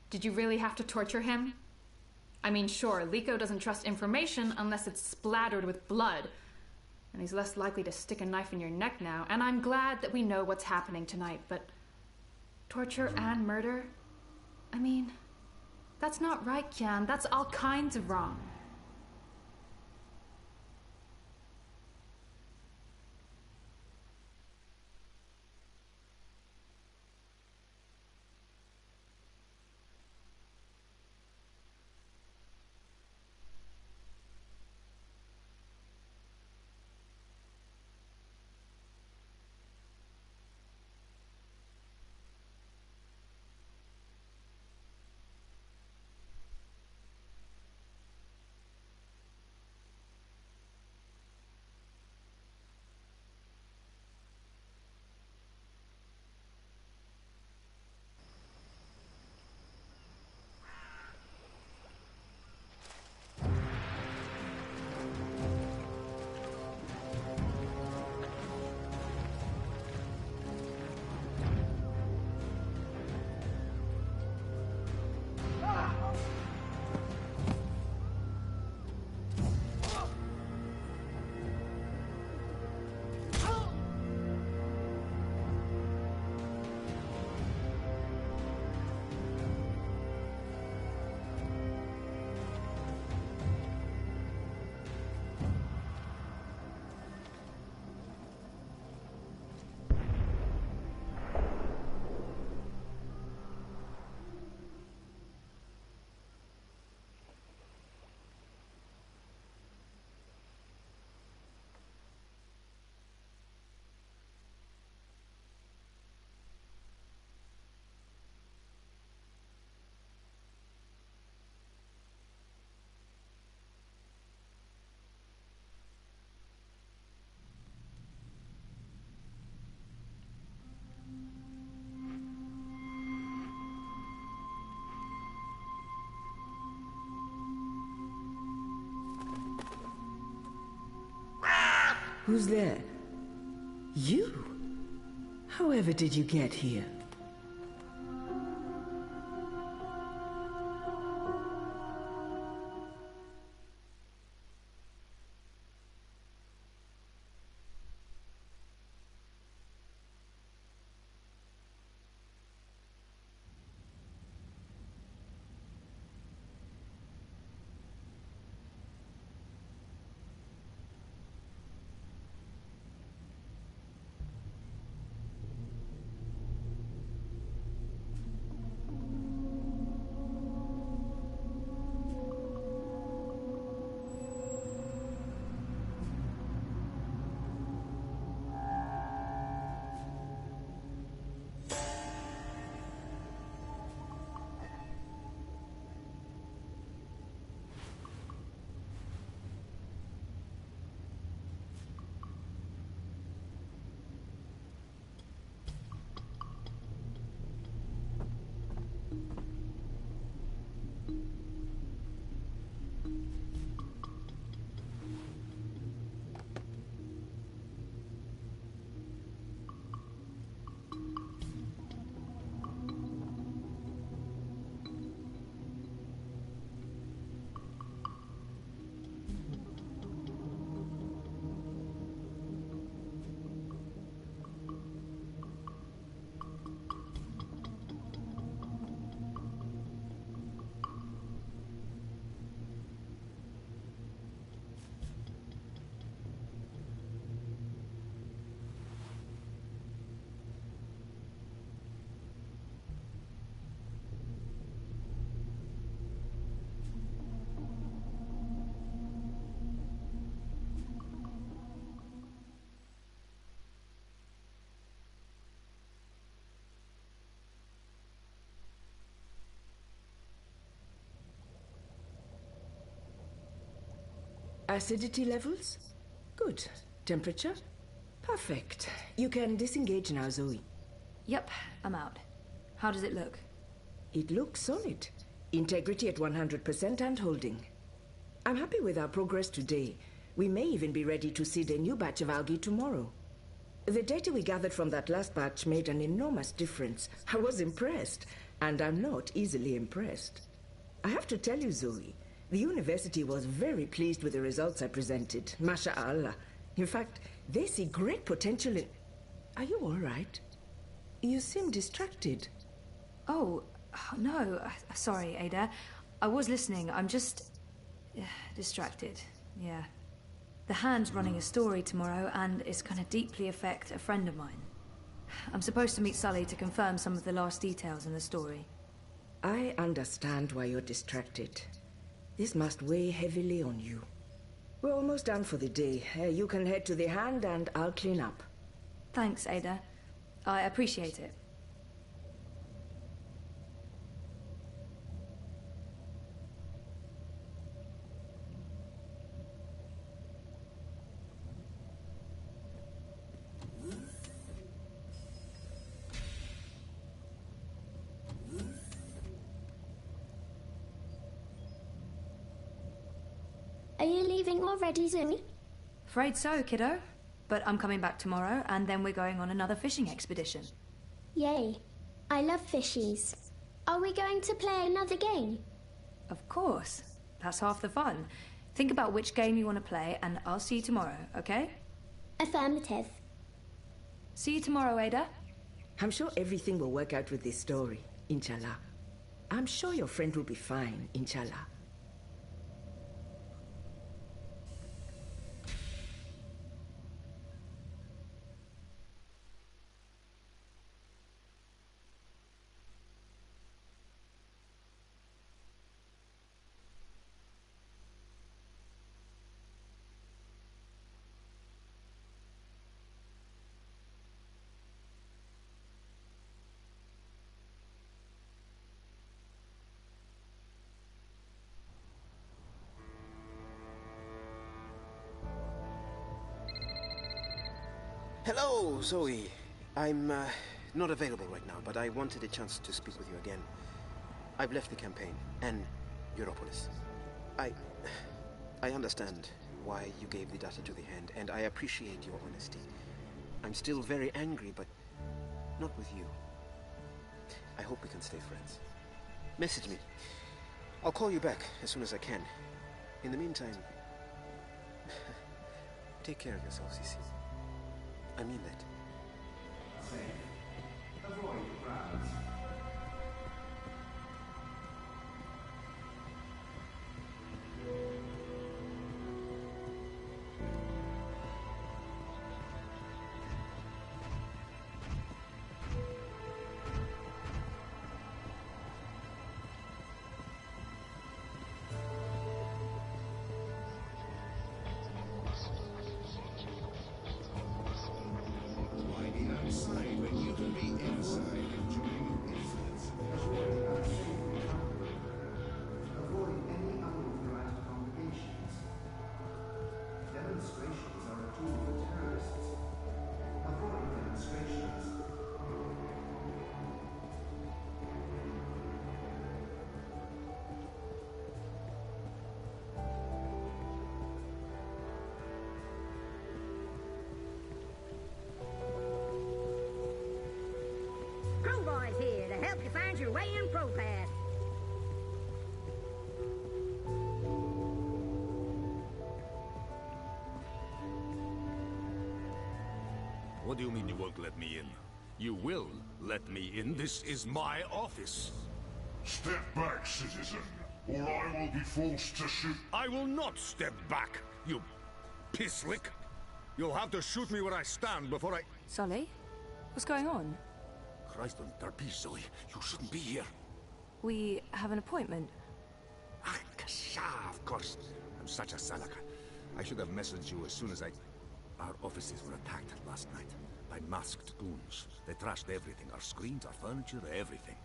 Did you really have to torture him? I mean, sure, Liko doesn't trust information unless it's splattered with blood. And he's less likely to stick a knife in your neck now, and I'm glad that we know what's happening tonight, but... torture and murder? I mean, that's not right, Kian. That's all kinds of wrong. Who's there? You? However did you get here? Acidity levels? Good. Temperature? Perfect. You can disengage now, Zoe. Yep, I'm out. How does it look? It looks solid. Integrity at 100% and holding. I'm happy with our progress today. We may even be ready to seed a new batch of algae tomorrow. The data we gathered from that last batch made an enormous difference. I was impressed, and I'm not easily impressed. I have to tell you, Zoe, the university was very pleased with the results I presented. Masha'Allah. In fact, they see great potential in... Are you all right? You seem distracted. Oh, no. Sorry, Ada. I was listening. I'm just... distracted. Yeah. The Hand's running a story tomorrow, and it's going to deeply affect a friend of mine. I'm supposed to meet Sully to confirm some of the last details in the story. I understand why you're distracted. This must weigh heavily on you. We're almost done for the day. You can head to the Hand and I'll clean up. Thanks, Ada. I appreciate it. Are you leaving already, Zoe? Afraid so, kiddo. But I'm coming back tomorrow, and then we're going on another fishing expedition. Yay. I love fishies. Are we going to play another game? Of course. That's half the fun. Think about which game you want to play, and I'll see you tomorrow, okay? Affirmative. See you tomorrow, Ada. I'm sure everything will work out with this story, inshallah. I'm sure your friend will be fine, inshallah. Hello, Zoe. I'm not available right now, but I wanted a chance to speak with you again. I've left the campaign, and Europolis. I understand why you gave the data to the Hand, and I appreciate your honesty. I'm still very angry, but not with you. I hope we can stay friends. Message me. I'll call you back as soon as I can. In the meantime, take care of yourself, Cece. I mean that. Safe. Avoid crowds. Crowbar's here to help you find your way in ProPath. What do you mean you won't let me in? You will let me in. This is my office. Step back, citizen, or I will be forced to shoot. I will not step back, you pisslick. You'll have to shoot me where I stand before I... Sully? What's going on? Christ on their peace, Zoe. You shouldn't be here. We have an appointment. Ah, Kasha, of course. I'm such a salaka. I should have messaged you as soon as I... Our offices were attacked last night by masked goons. They trashed everything. Our screens, our furniture, everything.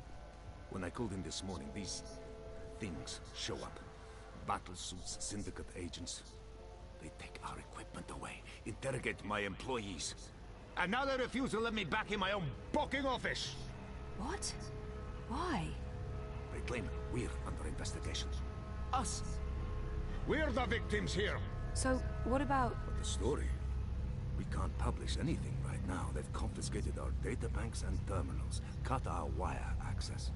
When I called in this morning, these things show up. Battle suits, syndicate agents. They take our equipment away, interrogate my employees. And now they refuse to let me back in my own booking office! What? Why? They claim we're under investigation. Us! We're the victims here! So, what about... But the story? We can't publish anything right now. They've confiscated our data banks and terminals, cut our wire access.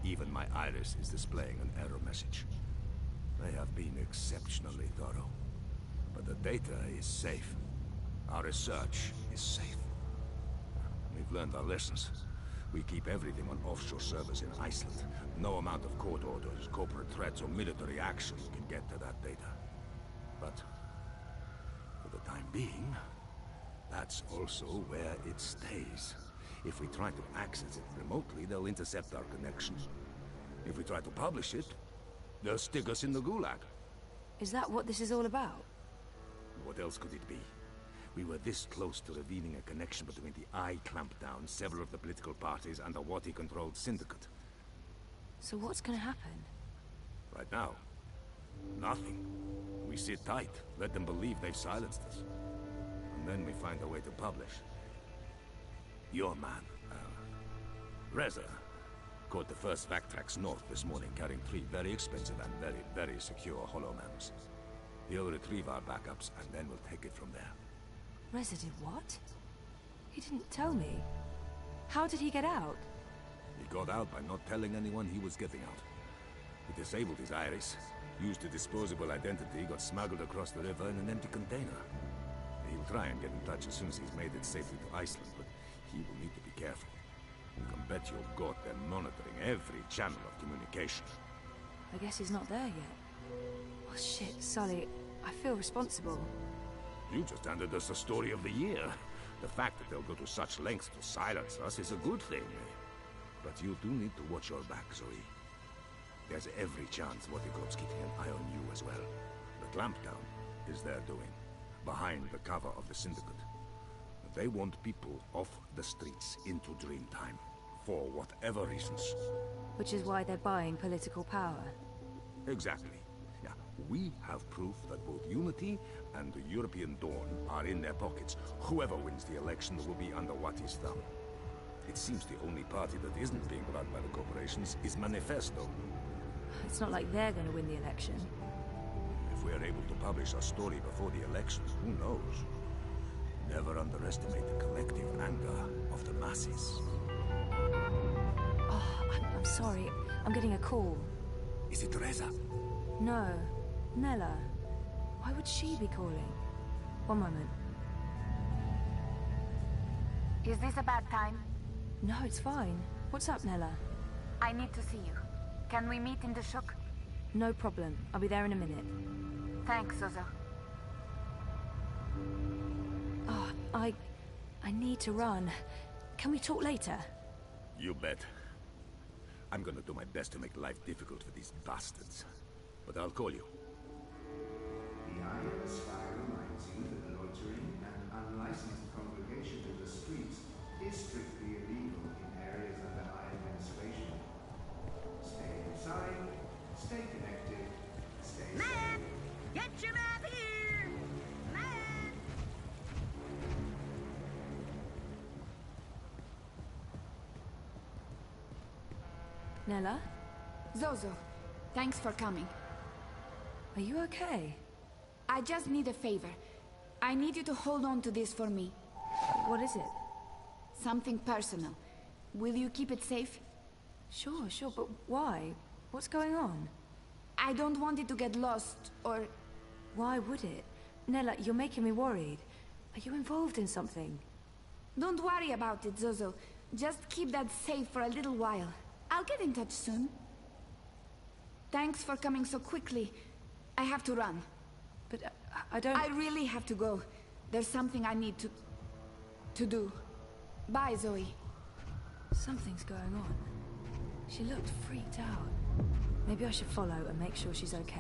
Even my iris is displaying an error message. They have been exceptionally thorough. But the data is safe. Our research is safe. We've learned our lessons. We keep everything on offshore servers in Iceland. No amount of court orders, corporate threats, or military action can get to that data. But for the time being, that's also where it stays. If we try to access it remotely, they'll intercept our connection. If we try to publish it, they'll stick us in the gulag. Is that what this is all about? What else could it be? We were this close to revealing a connection between the Eye clampdown, several of the political parties, and the Wati-controlled syndicate. So what's gonna happen? Right now, nothing. We sit tight, let them believe they've silenced us. And then we find a way to publish. Your man, Reza, caught the first Vactrax north this morning, carrying 3 very expensive and very, very secure holomams. He'll retrieve our backups, and then we'll take it from there. Reza did what? He didn't tell me. How did he get out? He got out by not telling anyone he was getting out. He disabled his iris, used a disposable identity, got smuggled across the river in an empty container. He'll try and get in touch as soon as he's made it safely to Iceland, but he will need to be careful. You can bet your god they're monitoring every channel of communication. I guess he's not there yet. Oh shit, Sully. I feel responsible. You just handed us the story of the year. The fact that they'll go to such lengths to silence us is a good thing. But you do need to watch your back, Zoe. There's every chance Watikorp's keeping an eye on you as well. The clampdown is their doing, behind the cover of the Syndicate. They want people off the streets into Dreamtime, for whatever reasons. Which is why they're buying political power. Exactly. Yeah, we have proof that both Unity and the European Dawn are in their pockets. Whoever wins the election will be under Wati's thumb. It seems the only party that isn't being run by the corporations is Manifesto. It's not like they're going to win the election. If we're able to publish our story before the election, who knows? Never underestimate the collective anger of the masses. Oh, I'm sorry. I'm getting a call. Is it Reza? No. Nella. Why would she be calling? One moment. Is this a bad time? No, it's fine. What's up, Nella? I need to see you. Can we meet in the shuk? No problem. I'll be there in a minute. Thanks, Zozo. Oh, I need to run. Can we talk later? You bet. I'm gonna do my best to make life difficult for these bastards. But I'll call you. The Eye of the Sky reminds you that loitering and unlicensed congregation in the streets is strictly illegal in areas under Eye administration. Stay inside, stay connected, stay Man! safe. Get your map here! Man! Nella? Zozo, thanks for coming. Are you okay? I just need a favor. I need you to hold on to this for me. What is it? Something personal. Will you keep it safe? Sure, but why? What's going on? I don't want it to get lost, or... Why would it? Nella, you're making me worried. Are you involved in something? Don't worry about it, Zozo. Just keep that safe for a little while. I'll get in touch soon. Thanks for coming so quickly. I have to run. But I don't... I really have to go. There's something I need to do. Bye, Zoe. Something's going on. She looked freaked out. Maybe I should follow and make sure she's okay.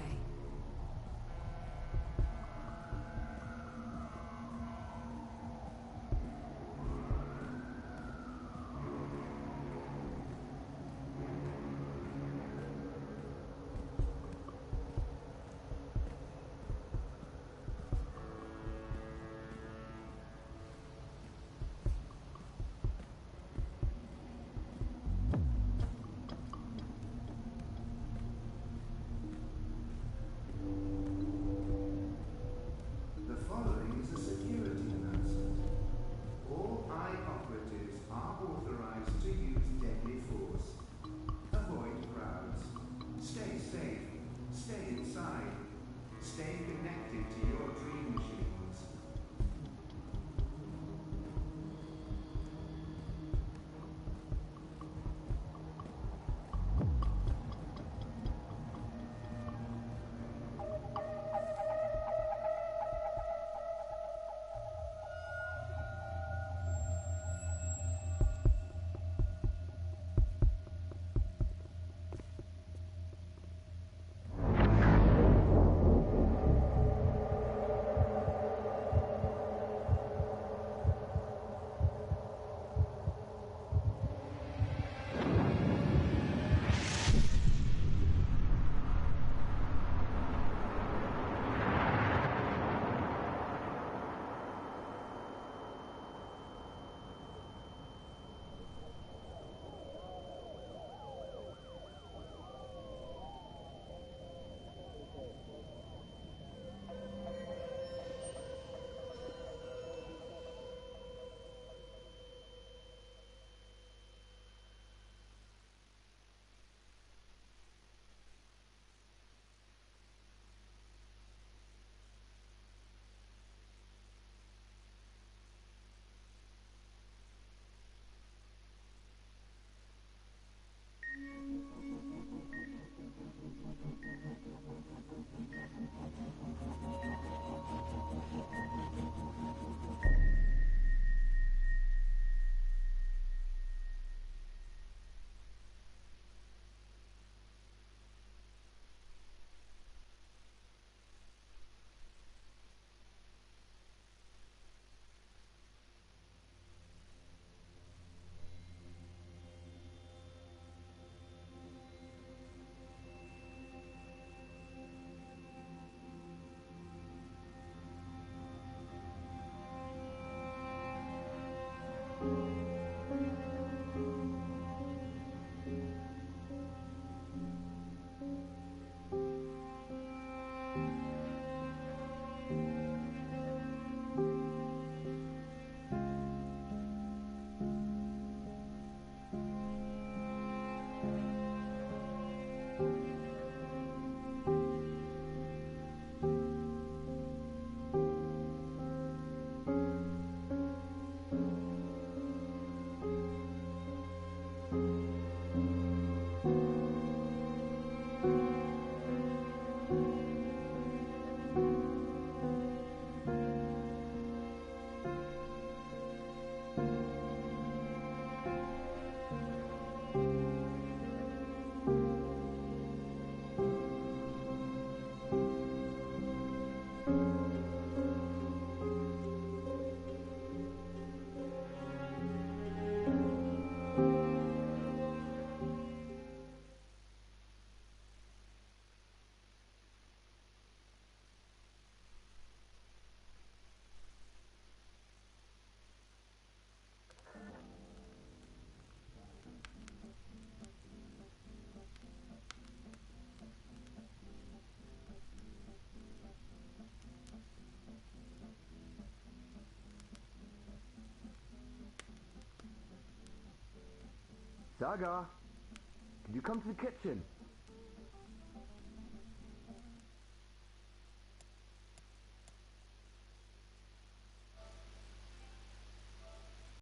Saga, can you come to the kitchen?